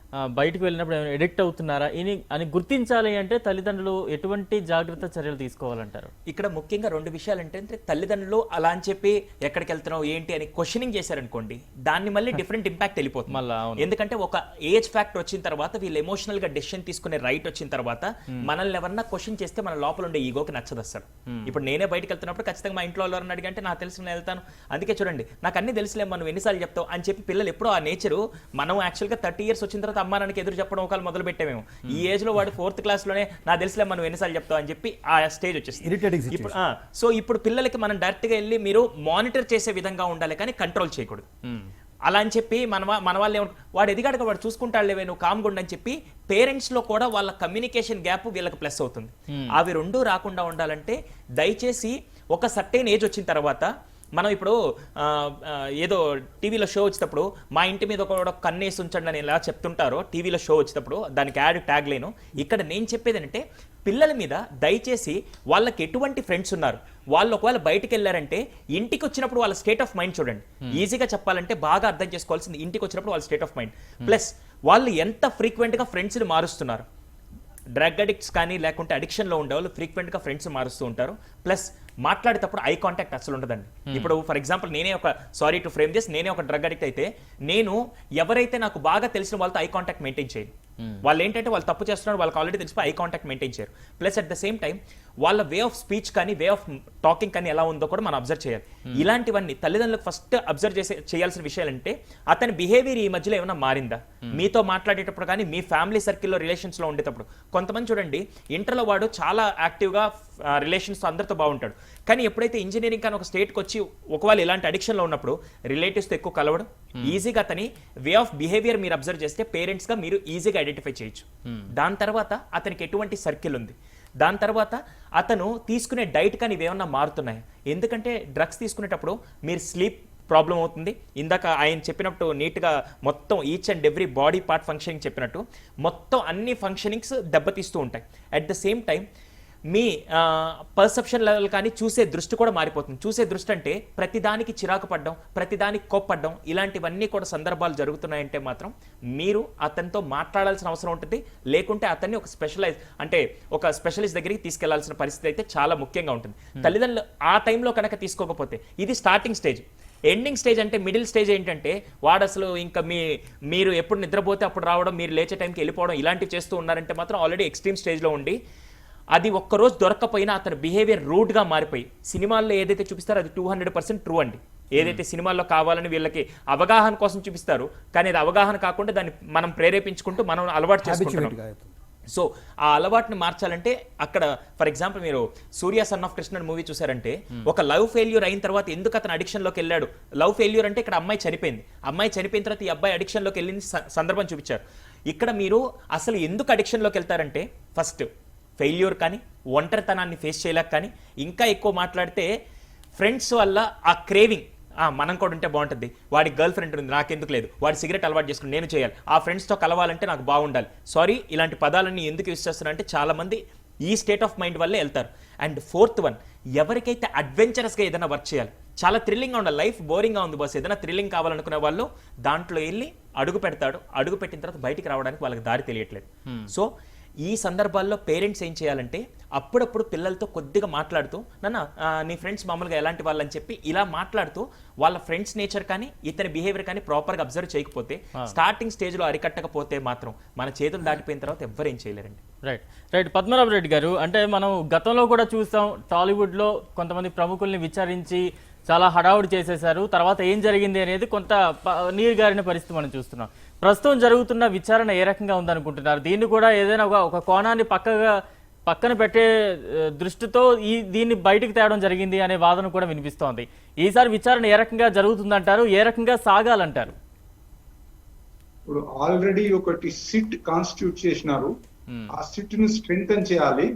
బయటకు వెళ్ళినప్పుడు ఏమైనా ఎడిక్ట్ అవుతున్నారా అని గుర్తించాలి అంటే తల్లిదండ్రులు ఎటువంటి జాగ్రత్త చర్యలు తీసుకోవాలంటారు? ఇక్కడ ముఖ్యంగా 2 విషయాలు అంటే తల్లిదండ్రులు అలా అని చెప్పి ఎక్కడికి వెళ్తున్నావు ఏంటి అని క్వశ్చనింగ్ చేశారనుకోండి, దాన్ని మళ్ళీ డిఫరెంట్ ఇంపాక్ట్ వెళ్ళిపోతుంది మళ్ళీ. ఎందుకంటే ఒక ఏజ్ ఫ్యాక్టర్ వచ్చిన తర్వాత, వీళ్ళు ఎమోషనల్ గా డెసిషన్ తీసుకునే రైట్ వచ్చిన తర్వాత, మనల్ని ఎవరన్నా క్వశ్చన్ చేస్తే మన లోపల ఉండే ఈగోకి నచ్చదు అసలు. ఇప్పుడు నేనే బయటకు వెళ్తున్నప్పుడు ఖచ్చితంగా మా ఇంట్లో ఎవరన్నా అడిగంటే నాకు తెలిసి నేను వెళ్తాను. అందుకే చూడండి, నాకు అన్ని తెలిసిలే, మనం ఎన్నిసార్లు చెప్తావు అని చెప్పి పిల్లలు ఎప్పుడో ఆ నేచరు, మనం యాక్చువల్గా 30 years వచ్చిన తర్వాత అమ్మానానికి ఎదురు చెప్పడం ఒకళ్ళు మొదలు పెట్టామేమో. ఈ ఏజ్ లో వాడు 4th class లోనే నా తెలిసిలే మనం ఎన్నిసార్లు చెప్తావు అని చెప్పి ఆ స్టేజ్ వచ్చేసింది. సో ఇప్పుడు పిల్లలకి మనం డైరెక్ట్ గా వెళ్ళి మీరు మానిటర్ చేసే విధంగా ఉండాలి కానీ కంట్రోల్ చేయకూడదు. అలా అని చెప్పి మన వాళ్ళు వాడు ఎదిగాడు వాడు చూసుకుంటాడులేవే, నువ్వు కామ్గుండు అని చెప్పి పేరెంట్స్ లో కూడా వాళ్ళ కమ్యూనికేషన్ గ్యాప్ వీళ్ళకి ప్లస్ అవుతుంది. అవి 2 రాకుండా ఉండాలంటే దయచేసి ఒక సర్టెన్ ఏజ్ వచ్చిన తర్వాత, మనం ఇప్పుడు ఏదో టీవీలో షో వచ్చేటప్పుడు మా ఇంటి మీద ఒక కన్నేసి ఉంచండి అని ఎలా చెప్తుంటారో టీవీలో షో వచ్చేటప్పుడు, దానికి యాడ్ ట్యాగ్ లేను. ఇక్కడ నేను చెప్పేది ఏంటంటే పిల్లల మీద దయచేసి వాళ్ళకి ఎటువంటి ఫ్రెండ్స్ ఉన్నారు, వాళ్ళు ఒకవేళ బయటకు వెళ్ళారంటే ఇంటికి వచ్చినప్పుడు వాళ్ళ స్టేట్ ఆఫ్ మైండ్ చూడండి. ఈజీగా చెప్పాలంటే బాగా అర్థం చేసుకోవాల్సింది ఇంటికి వచ్చినప్పుడు వాళ్ళ స్టేట్ ఆఫ్ మైండ్ ప్లస్ వాళ్ళు ఎంత ఫ్రీక్వెంట్గా ఫ్రెండ్స్ని మారుస్తున్నారు. డ్రగ్ అడిక్ట్స్ కానీ లేకుంటే అడిక్షన్లో ఉండే వాళ్ళు ఫ్రీక్వెంట్గా ఫ్రెండ్స్ మారుస్తూ ఉంటారు. ప్లస్ మాట్లాడేటప్పుడు ఐ కాంటాక్ట్ అసలు ఉండదండి. ఇప్పుడు ఫర్ ఎగ్జాంపుల్ నేనే ఒక సారీ టు ఫ్రేమ్ దిస్, నేనే ఒక డ్రగ్ అడిక్ట్ అయితే నేను ఎవరైతే నాకు బాగా తెలిసిన వాళ్ళతో ఐ కాంటాక్ట్ మెయింటైన్ చేయను. వాళ్ళు ఏంటంటే వాళ్ళు తప్పు చేస్తున్నారు, వాళ్ళకి ఆల్రెడీ తెలిసిపోయి ఐ కాంటాక్ట్ మెయింటైన్ చేయరు. Plus at the same time వాళ్ళ వే ఆఫ్ స్పీచ్ కానీ వే ఆఫ్ టాకింగ్ కానీ ఎలా ఉందో కూడా మనం అబ్జర్వ్ చేయాలి. ఇలాంటివన్నీ తల్లిదండ్రులకు ఫస్ట్ అబ్జర్వ్ చేయాల్సిన విషయాలు అంటే అతని బిహేవియర్ ఈ మధ్యలో ఏమైనా మారిందా, మీతో మాట్లాడేటప్పుడు కానీ మీ ఫ్యామిలీ సర్కిల్లో రిలేషన్స్లో ఉండేటప్పుడు. కొంతమంది చూడండి ఇంటర్లో వాడు చాలా యాక్టివ్గా రిలేషన్స్ అందరితో బాగుంటాడు, కానీ ఎప్పుడైతే ఇంజనీరింగ్ కానీ ఒక స్టేట్కి వచ్చి ఒకవేళ ఇలాంటి అడిక్షన్లో ఉన్నప్పుడు రిలేటివ్స్తో ఎక్కువ కలవడం, ఈజీగా అతని వే ఆఫ్ బిహేవియర్ మీరు అబ్జర్వ్ చేస్తే పేరెంట్స్గా మీరు ఈజీగా ఐడెంటిఫై చేయొచ్చు. దాని తర్వాత అతనికి ఎటువంటి సర్కిల్ ఉంది, దాని తర్వాత అతను తీసుకునే డైట్ కానీ ఇవేమన్నా మారుతున్నాయి. ఎందుకంటే డ్రగ్స్ తీసుకునేటప్పుడు మీరు స్లీప్ ప్రాబ్లం అవుతుంది. ఇందాక ఆయన చెప్పినట్టు నీట్గా మొత్తం each and every body part functioning చెప్పినట్టు మొత్తం అన్ని ఫంక్షనింగ్స్ దెబ్బతీస్తూ ఉంటాయి. At the same time me perception level కానీ చూసే దృష్టి కూడా మారిపోతుంది. చూసే దృష్టి అంటే ప్రతిదానికి చిరాకు పడ్డం, ప్రతిదానికి కోప్పడ్డం, ఇలాంటివన్నీ కూడా సందర్భాలు జరుగుతున్నాయంటే మాత్రం మీరు అతనితో మాట్లాడాల్సిన అవసరం ఉంటుంది. లేకుంటే అతన్ని ఒక స్పెషలిస్ట్ దగ్గరికి తీసుకెళ్లాల్సిన పరిస్థితి అయితే చాలా ముఖ్యంగా ఉంటుంది. తల్లిదండ్రులు ఆ టైంలో కనుక తీసుకోకపోతే, ఇది స్టార్టింగ్ స్టేజ్. ఎండింగ్ స్టేజ్ అంటే మిడిల్ స్టేజ్ ఏంటంటే వాడు అసలు ఇంకా మీరు ఎప్పుడు నిద్రపోతే అప్పుడు రావడం, మీరు లేచే టైంకి వెళ్ళిపోవడం, ఇలాంటివి చేస్తూ ఉన్నారంటే మాత్రం ఆల్రెడీ ఎక్స్ట్రీమ్ స్టేజ్లో ఉండి అది ఒక్కరోజు దొరక్కపోయినా అతని బిహేవియర్ రూడ్గా మారిపోయి సినిమాల్లో ఏదైతే చూపిస్తారో అది 200% ట్రూ అండి. ఏదైతే సినిమాల్లో కావాలని వీళ్ళకి అవగాహన కోసం చూపిస్తారు, కానీ అది అవగాహన కాకుండా దాన్ని మనం ప్రేరేపించుకుంటూ మనం అలవాటు చేసుకుంటున్నాం. సో ఆ అలవాటుని మార్చాలంటే అక్కడ ఫర్ ఎగ్జాంపుల్ మీరు సూర్య సన్ ఆఫ్ కృష్ణ మూవీ చూసారంటే ఒక లవ్ ఫెయిల్యూర్ అయిన తర్వాత ఎందుకు అతను అడిక్షన్లోకి వెళ్ళాడు. లవ్ ఫెయిల్యూర్ అంటే ఇక్కడ అమ్మాయి చనిపోయింది, అమ్మాయి చనిపోయిన తర్వాత ఈ అబ్బాయి అడిక్షన్లోకి వెళ్ళింది సందర్భం చూపించారు. ఇక్కడ మీరు అసలు ఎందుకు అడిక్షన్లోకి వెళ్తారంటే ఫస్ట్ ఫెయిల్యూర్ కానీ ఒంటరితనాన్ని ఫేస్ చేయలేక కానీ, ఇంకా ఎక్కువ మాట్లాడితే ఫ్రెండ్స్ వల్ల ఆ క్రేవింగ్, మనం కూడా ఉంటే బాగుంటుంది, వాడి గర్ల్ ఫ్రెండ్ ఉంది నాకెందుకు లేదు, వాడి సిగరెట్ అలవాటు చేసుకుని నేను చేయాలి, ఆ ఫ్రెండ్స్తో కలవాలంటే నాకు బాగుండాలి. సారీ ఇలాంటి పదాలన్నీ ఎందుకు యూజ్ చేస్తున్నారంటే చాలామంది ఈ స్టేట్ ఆఫ్ మైండ్ వల్లే వెళ్తారు. అండ్ ఫోర్త్ వన్, ఎవరికైతే అడ్వెంచరస్గా ఏదైనా వర్క్ చేయాలి, చాలా థ్రిల్లింగ్గా ఉండాలి, లైఫ్ బోరింగ్గా ఉంది బస్, ఏదైనా థ్రిల్లింగ్ కావాలనుకునే వాళ్ళు దాంట్లో వెళ్ళి అడుగు పెడతాడు. అడుగు పెట్టిన తర్వాత బయటికి రావడానికి వాళ్ళకి దారి తెలియట్లేదు. సో ఈ సందర్భాల్లో పేరెంట్స్ ఏం చేయాలంటే అప్పుడప్పుడు పిల్లలతో కొద్దిగా మాట్లాడుతూ, నీ ఫ్రెండ్స్ మామూలుగా ఎలాంటి వాళ్ళని చెప్పి ఇలా మాట్లాడుతూ వాళ్ళ ఫ్రెండ్స్ నేచర్ కానీ ఇతని బిహేవియర్ కానీ ప్రాపర్గా అబ్జర్వ్ చేయకపోతే, స్టార్టింగ్ స్టేజ్లో అరికట్టకపోతే మాత్రం మన చేతులు దాటిపోయిన తర్వాత ఎవ్వరేం చేయలేరండి. రైట్ పద్మనాభ రెడ్డి గారు, అంటే మనం గతంలో కూడా చూసాం టాలీవుడ్లో కొంతమంది ప్రముఖుల్ని విచారించి చాలా హడావుడి చేసేశారు, తర్వాత ఏం జరిగింది అనేది కొంత నీరు గారిన పరిస్థితి మనం చూస్తున్నాం. ప్రస్తుతం జరుగుతున్న విచారణ ఏ రకంగా ఉందనుకుంటున్నారు? దీన్ని కూడా ఏదైనా ఒక కోణాన్ని పక్కన పెట్టే దృష్టితో దీన్ని బయటకు తేవడం జరిగింది అనే వాదన కూడా వినిపిస్తోంది. ఈసారి విచారణ ఏ రకంగా జరుగుతుందంటారు, ఏ రకంగా సాగాలంటారు? ఇప్పుడు ఆల్రెడీ ఒకటి సిట్ కాన్స్టిట్యూట్ చేసినారు, ఆ సిట్ ను స్ట్రెంగ్తన్ చేయాలి.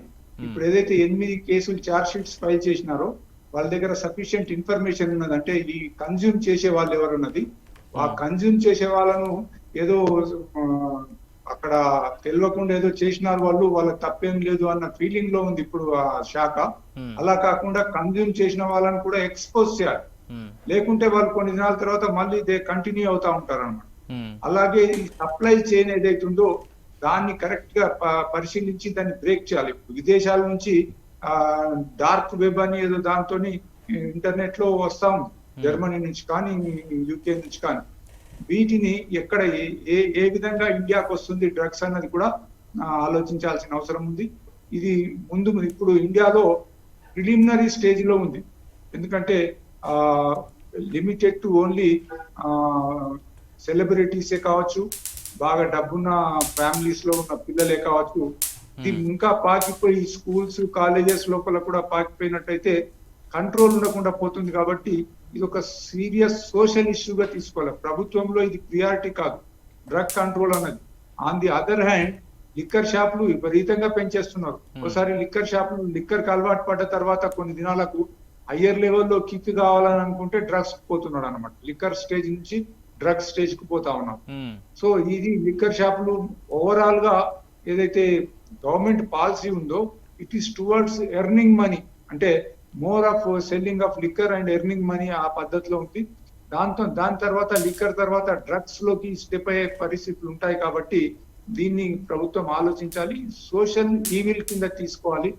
ఇప్పుడు ఏదైతే 8 కేసులు ఛార్జ్ షీట్స్ ఫైల్ చేసినారో వాళ్ళ దగ్గర సఫిషియెంట్ ఇన్ఫర్మేషన్ ఉన్నది. అంటే ఈ కన్జ్యూమ్ చేసే వాళ్ళు ఎవరు ఉన్నది, ఆ కన్జ్యూమ్ చేసే వాళ్ళను ఏదో అక్కడ తెలియకుండా ఏదో చేసినారు వాళ్ళు, వాళ్ళకి తప్పేం లేదు అన్న ఫీలింగ్ లో ఉంది ఇప్పుడు ఆ శాఖ. అలా కాకుండా కన్జ్యూమ్ చేసిన వాళ్ళని కూడా ఎక్స్పోజ్ చేయాలి, లేకుంటే వాళ్ళు కొన్ని దినాల తర్వాత మళ్ళీ కంటిన్యూ అవుతా ఉంటారు అన్నమాట. అలాగే ఈ సప్లై చైన్ ఏదైతే ఉందో దాన్ని కరెక్ట్ గా పరిశీలించి దాన్ని బ్రేక్ చేయాలి. విదేశాల నుంచి డార్క్ వెబ్ అని ఏదో దాంతో ఇంటర్నెట్ లో వస్తాం, జర్మనీ నుంచి కానీ యూకే నుంచి కానీ, వీటిని ఎక్కడ ఏ విధంగా ఇండియాకు వస్తుంది డ్రగ్స్ అన్నది కూడా ఆలోచించాల్సిన అవసరం ఉంది. ఇది ఇప్పుడు ఇండియాలో ప్రిలిమినరీ స్టేజ్ లో ఉంది, ఎందుకంటే లిమిటెడ్ టు ఓన్లీ సెలబ్రిటీసే కావచ్చు, బాగా డబ్బున్న ఫ్యామిలీస్ లో ఉన్న పిల్లలే కావచ్చు. ఇది ఇంకా పాకిపోయి స్కూల్స్ కాలేజెస్ లోపల కూడా పాకిపోయినట్టయితే కంట్రోల్ ఉండకుండా పోతుంది. కాబట్టి ఇది ఒక సీరియస్ సోషల్ ఇష్యూగా తీసుకోవాలి. ప్రభుత్వంలో ఇది ప్రియారిటీ కాదు డ్రగ్ కంట్రోల్ అన్నది. On the other hand liquor షాపులు విపరీతంగా పెంచేస్తున్నారు. ఒకసారి లిక్కర్ షాపులు లిక్కర్ కి అలవాటు పడ్డ తర్వాత కొన్ని దినాలకు హయ్యర్ లెవెల్లో కిక్ కావాలని అనుకుంటే డ్రగ్స్ పోతున్నాడు అనమాట. లిక్కర్ స్టేజ్ నుంచి డ్రగ్స్ స్టేజ్ కు పోతా ఉన్నాం. సో ఇది లిక్కర్ షాపులు ఓవరాల్ గా ఏదైతే గవర్నమెంట్ పాలసీ ఉందో it is towards earning money, అంటే more of selling of liquor and earning money ఆ పద్ధతిలో ఉంది. దాని తర్వాత లిక్కర్ తర్వాత డ్రగ్స్ లోకి స్టెప్ అయ్యే పరిస్థితులు ఉంటాయి కాబట్టి దీన్ని ప్రభుత్వం ఆలోచించాలి. సోషల్ ఈవిల్ కింద తీసుకోవాలి,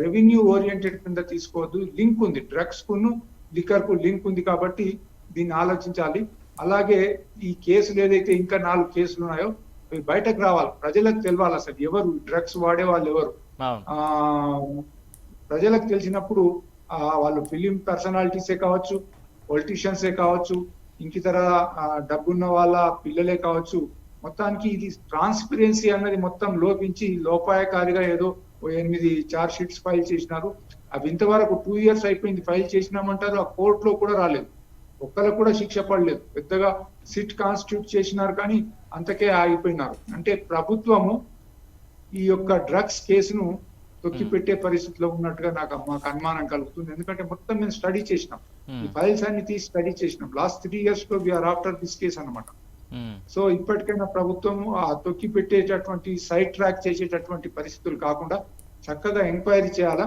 రెవెన్యూ ఓరియంటెడ్ కింద తీసుకోవద్దు. లింక్ ఉంది, డ్రగ్స్ కును లిక్కర్ కు లింక్ ఉంది కాబట్టి దీన్ని ఆలోచించాలి. అలాగే ఈ కేసులు ఏదైతే ఇంకా 4 కేసులు ఉన్నాయో అవి బయటకు రావాలి, ప్రజలకు తెలవాలి అసలు ఎవరు డ్రగ్స్ వాడే వాళ్ళు ఎవరు. ప్రజలకు తెలిసినప్పుడు వాళ్ళు ఫిలిం పర్సనాలిటీసే కావచ్చు, పొలిటీషియన్సే కావచ్చు, ఇంకితర డబ్బున్న వాళ్ళ పిల్లలే కావచ్చు, మొత్తానికి ఇది ట్రాన్స్పరెన్సీ అన్నది మొత్తం లోపించి లోపాయకారిగా ఏదో 8 చార్జ్ షీట్స్ ఫైల్ చేసినారు. అవి ఇంతవరకు 2 years అయిపోయింది ఫైల్ చేసినామంటారు, ఆ కోర్టులో కూడా రాలేదు, ఒక్కరికి కూడా శిక్ష పడలేదు. పెద్దగా సిట్ కాన్స్టిట్యూట్ చేసినారు కానీ అంతకే ఆగిపోయినారు. అంటే ప్రభుత్వము ఈ యొక్క డ్రగ్స్ కేసును తొక్కిపెట్టే పరిస్థితిలో ఉన్నట్టుగా మాకు అనుమానం కలుగుతుంది. ఎందుకంటే మొత్తం మేము స్టడీ చేసినాం, ఈ ఫైల్స్ అన్ని తీసి స్టడీ చేసినాం. లాస్ట్ 3 years లో వీఆర్ ఆఫ్టర్ దిస్ కేసు అనమాట. సో ఇప్పటికైనా ప్రభుత్వం ఆ తొక్కి పెట్టేటటువంటి సైడ్ ట్రాక్ చేసేటటువంటి పరిస్థితులు కాకుండా చక్కగా ఎంక్వైరీ చేయాలా.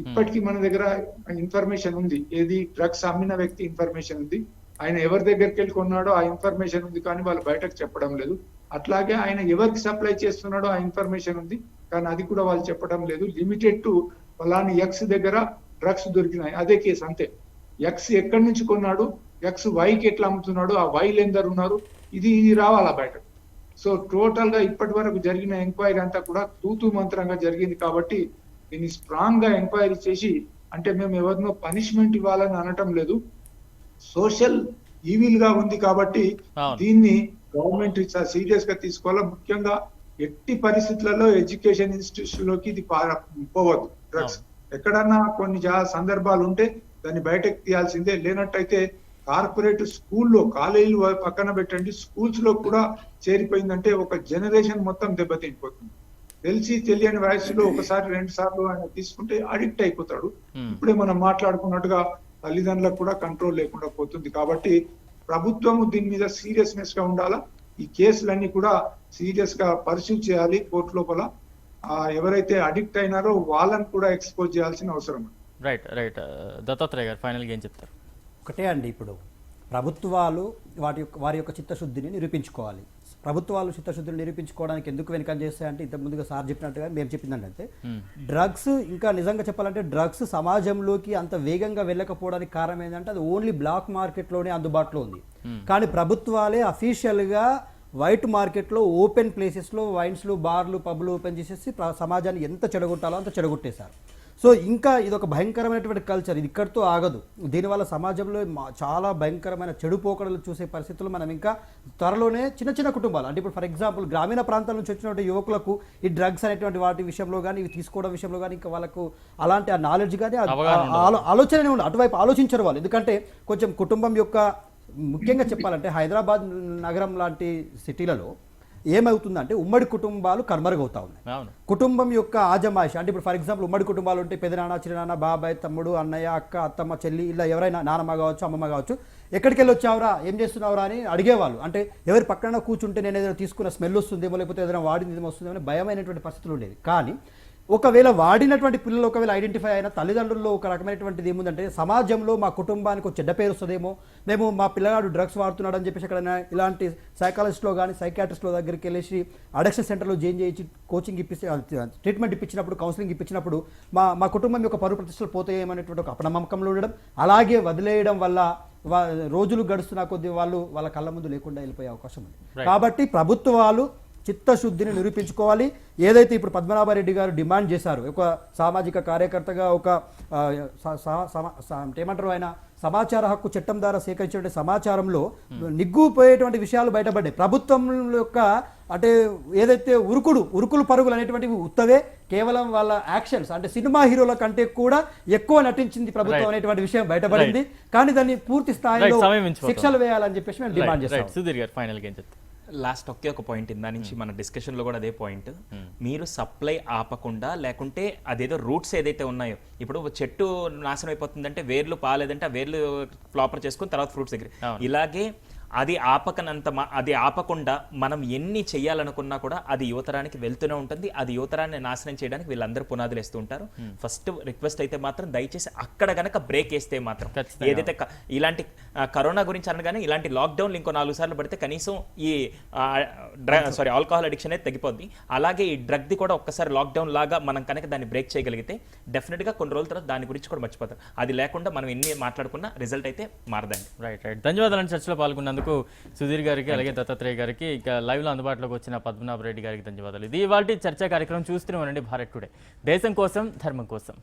ఇప్పటికీ మన దగ్గర ఇన్ఫర్మేషన్ ఉంది, ఏది డ్రగ్స్ అమ్మిన వ్యక్తి ఇన్ఫర్మేషన్ ఉంది, ఆయన ఎవరి దగ్గరికి వెళ్ళి కొన్నాడో ఆ ఇన్ఫర్మేషన్ ఉంది కానీ వాళ్ళు బయటకు చెప్పడం లేదు. అట్లాగే ఆయన ఎవరికి సప్లై చేస్తున్నాడో ఆ ఇన్ఫర్మేషన్ ఉంది కానీ అది కూడా వాళ్ళు చెప్పడం లేదు. లిమిటెడ్ టు ఫలాని ఎక్స్ దగ్గర డ్రగ్స్ దొరికినాయి, అదే కేసు అంతే. ఎక్స్ ఎక్కడి నుంచి కొన్నాడు, ఎక్స్ వైకి ఎట్లా అమ్ముతున్నాడు, ఆ వైలు ఎందరు ఉన్నారు, ఇది రావాలా బయటకు. సో టోటల్ గా ఇప్పటి వరకు జరిగిన ఎంక్వైరీ అంతా కూడా తూతూ మంత్రంగా జరిగింది కాబట్టి దీన్ని స్ట్రాంగ్ గా ఎంక్వైరీ చేసి, అంటే మేము ఎవరినో పనిష్మెంట్ ఇవ్వాలని అనటం లేదు, సోషల్ ఈవిల్ గా ఉంది కాబట్టి దీన్ని గవర్నమెంట్ సీరియస్ గా తీసుకోవాలా. ముఖ్యంగా ఎట్టి పరిస్థితులలో ఎడ్యుకేషన్ ఇన్స్టిట్యూషన్ లోకి ఇది పోవద్దు. డ్రగ్స్ ఎక్కడన్నా కొన్ని సందర్భాలు ఉంటే దాన్ని బయటకు తీయాల్సిందే. లేనట్టయితే కార్పొరేట్ స్కూల్లో, కాలేజీలు పక్కన పెట్టండి, స్కూల్స్ లో కూడా చేరిపోయిందంటే ఒక జనరేషన్ మొత్తం దెబ్బతిండిపోతుంది. తెలిసి తెలియని వయసులో 1 సారి 2 సార్లు ఆయన తీసుకుంటే అడిక్ట్ అయిపోతాడు. ఇప్పుడే మనం మాట్లాడుకున్నట్టుగా తల్లిదండ్రులకు కూడా కంట్రోల్ లేకుండా పోతుంది. కాబట్టి ప్రభుత్వం దీని మీద సీరియస్నెస్ గా ఉండాలా. ఈ కేసులన్నీ కూడా సీరియస్ గా పర్సూ చేయాలి కోర్టు లోపల. ఎవరైతే అడిక్ట్ అయినారో వాళ్ళని కూడా ఎక్స్పోజ్ చేయాల్సిన అవసరం. రైట్ రైట్ దత్తాత్రేయ గారు ఫైనల్గా ఏం చెప్తారు? ఒకటే అండి, ఇప్పుడు ప్రభుత్వాలు వారి యొక్క చిత్తశుద్ధిని నిరూపించుకోవాలి. ప్రభుత్వాలు చిత్తశుద్ధిని నిరూపించుకోవడానికి ఎందుకు వెనక చేస్తాయంటే, ఇంతకు ముందుగా సార్ చెప్పినట్టుగా మేము చెప్పిందంటే డ్రగ్స్, ఇంకా నిజంగా చెప్పాలంటే డ్రగ్స్ సమాజంలోకి అంత వేగంగా వెళ్ళకపోవడానికి కారణం ఏంటంటే అది ఓన్లీ బ్లాక్ మార్కెట్లోనే అందుబాటులో ఉంది. కానీ ప్రభుత్వాలే అఫీషియల్గా వైట్ మార్కెట్లో ఓపెన్ ప్లేసెస్లో వైన్స్లు, బార్లు, పబ్లు ఓపెన్ చేసేసి సమాజాన్ని ఎంత చెడగొట్టాలో అంత చెడగొట్టేశారు. సో ఇంకా ఇది ఒక భయంకరమైనటువంటి కల్చర్, ఇది ఇక్కడితో ఆగదు. దీనివల్ల సమాజంలో చాలా భయంకరమైన చెడు పోకడలు చూసే పరిస్థితులు మనం ఇంకా త్వరలోనే చిన్న చిన్న కుటుంబాలు, అంటే ఇప్పుడు ఫర్ ఎగ్జాంపుల్ గ్రామీణ ప్రాంతాల నుంచి వచ్చినటువంటి యువకులకు ఈ డ్రగ్స్ అనేటువంటి వాటి విషయంలో కానీ, ఇవి తీసుకోవడం విషయంలో కానీ ఇంకా వాళ్ళకు అలాంటి ఆ నాలెడ్జ్ కానీ ఆలోచననే ఉండదు, అటువైపు ఆలోచించరు వాళ్ళు. ఎందుకంటే కొంచెం కుటుంబం యొక్క, ముఖ్యంగా చెప్పాలంటే హైదరాబాద్ నగరం లాంటి సిటీలలో ఏమవుతుందంటే ఉమ్మడి కుటుంబాలు కనుమరుగవుతా ఉన్నాయి. కుటుంబం యొక్క ఆజమాయిషి, అంటే ఇప్పుడు ఫర్ ఎగ్జాంపుల్ ఉమ్మడి కుటుంబాలు ఉంటే పెదనాన్న, చిన్ననాన్న, బాబాయ్, తమ్ముడు, అన్నయ్య, అక్క, అత్తమ్మ, చెల్లి, ఇలా ఎవరైనా నానమ్మ కావచ్చు, అమ్మమ్మ కావచ్చు, ఎక్కడికి వెళ్ళి వచ్చావురా, ఏం చేస్తున్నావురా అని అడిగేవాళ్ళు. అంటే ఎవరి పక్కన కూర్చుంటే నేను ఏదైనా తీసుకున్న స్మెల్ వస్తుందేమో, లేకపోతే ఏదైనా వాడింది ఏమో వస్తుందేమో అని భయమైనటువంటి పరిస్థితులు ఉండేది. కానీ ఒకవేళ వాడినటువంటి పిల్లలు ఒకవేళ ఐడెంటిఫై అయిన తల్లిదండ్రుల్లో ఒక రకమైనటువంటిది ఏముందంటే, సమాజంలో మా కుటుంబానికి ఒక చెడ్డ పేరు వస్తుందేమో, మేము మా పిల్లగాడు డ్రగ్స్ వాడుతున్నాడు అని చెప్పేసి ఎక్కడైనా ఇలాంటి సైకాలజిస్ట్లో కానీ సైకాట్రిస్ట్లో దగ్గరికి వెళ్ళేసి అడిక్షన్ సెంటర్లో జాయిన్ చేయించి కోచింగ్ ఇప్పిస్తే, ట్రీట్మెంట్ ఇప్పించినప్పుడు, కౌన్సిలింగ్ ఇప్పించినప్పుడు మా కుటుంబం యొక్క పరువు ప్రతిష్టలు పోతాయేమనేటువంటి ఒక అపనమ్మకంలో ఉండడం, అలాగే వదిలేయడం వల్ల రోజులు గడుస్తున్న కొద్దీ వాళ్ళ కళ్ళ ముందు లేకుండా వెళ్ళిపోయే అవకాశం ఉంది. కాబట్టి ప్రభుత్వాలు చిత్తశుద్ధిని నిరూపించుకోవాలి. ఏదైతే ఇప్పుడు పద్మనాభరెడ్డి గారు డిమాండ్ చేశారు, ఒక సామాజిక కార్యకర్తగా, ఒక ఏమంటారు ఆయన సమాచార హక్కు చట్టం ద్వారా సేకరించే సమాచారంలో నిగ్గుపోయేటువంటి విషయాలు బయటపడ్డాయి. ప్రభుత్వం యొక్క అంటే ఏదైతే ఉరుకులు పరుగులు అనేటువంటివి ఉత్తవే, కేవలం వాళ్ళ యాక్షన్స్ అంటే సినిమా హీరోల కంటే కూడా ఎక్కువ నటించింది ప్రభుత్వం అనేటువంటి విషయం బయటపడింది. కానీ దాన్ని పూర్తి స్థాయిలో శిక్షలు వేయాలని చెప్పేసి మేము డిమాండ్ చేస్తాం. సుధీర్ గారు ఫైనల్గా ఏం చెప్తారు? లాస్ట్ ఒక పాయింట్ ఇందా నుంచి మన డిస్కషన్లో కూడా అదే పాయింట్, మీరు సప్లై ఆపకుండా, లేకుంటే అదేదో రూట్స్ ఏదైతే ఉన్నాయో, ఇప్పుడు చెట్టు నాశనం అయిపోతుందంటే వేర్లు పాలేదంటే ఆ వేర్లు ఫ్లాపర్ చేసుకుని తర్వాత ఫ్రూట్స్ దగ్గర, ఇలాగే అది అది ఆపకుండా మనం ఎన్ని చేయాలనుకున్నా కూడా అది యువతరానికి వెళ్తూనే ఉంటుంది. అది యువతరాన్ని నాశనం చేయడానికి వీళ్ళందరూ పునాదులు వేస్తూ ఉంటారు. ఫస్ట్ రిక్వెస్ట్ అయితే మాత్రం దయచేసి అక్కడ గనక బ్రేక్ వేస్తే మాత్రం ఏదైతే ఇలాంటి కరోనా గురించి అనగానే ఇలాంటి లాక్డౌన్లు ఇంకో 4 సార్లు పడితే కనీసం ఈ ఆల్కహాల్ అడిక్షన్ అయితే తగ్గిపోద్ది. అలాగే ఈ డ్రగ్ది కూడా ఒక్కసారి లాక్డౌన్ లాగా మనం కనుక దాన్ని బ్రేక్ చేయగలిగితే డెఫినెట్గా కొన్ని రోజుల తర్వాత దాని గురించి కూడా మర్చిపోతాం. అది లేకుండా మనం ఎన్ని మాట్లాడుకున్నా రిజల్ట్ అయితే మారదండి. రైట్. ధన్యవాదాలు చర్చలో పాల్గొన్నందుకు సుధీర్ గారికి, అలాగే దత్తాత్రేయ గారికి, ఇక లైవ్లో అందుబాటులోకి వచ్చిన పద్మనాభ రెడ్డి గారికి ధన్యవాదాలు. ఇది ఇవాళ చర్చా కార్యక్రమం. చూస్తూనే ఉండండి భారత్ టుడే. దేశం కోసం, ధర్మం కోసం.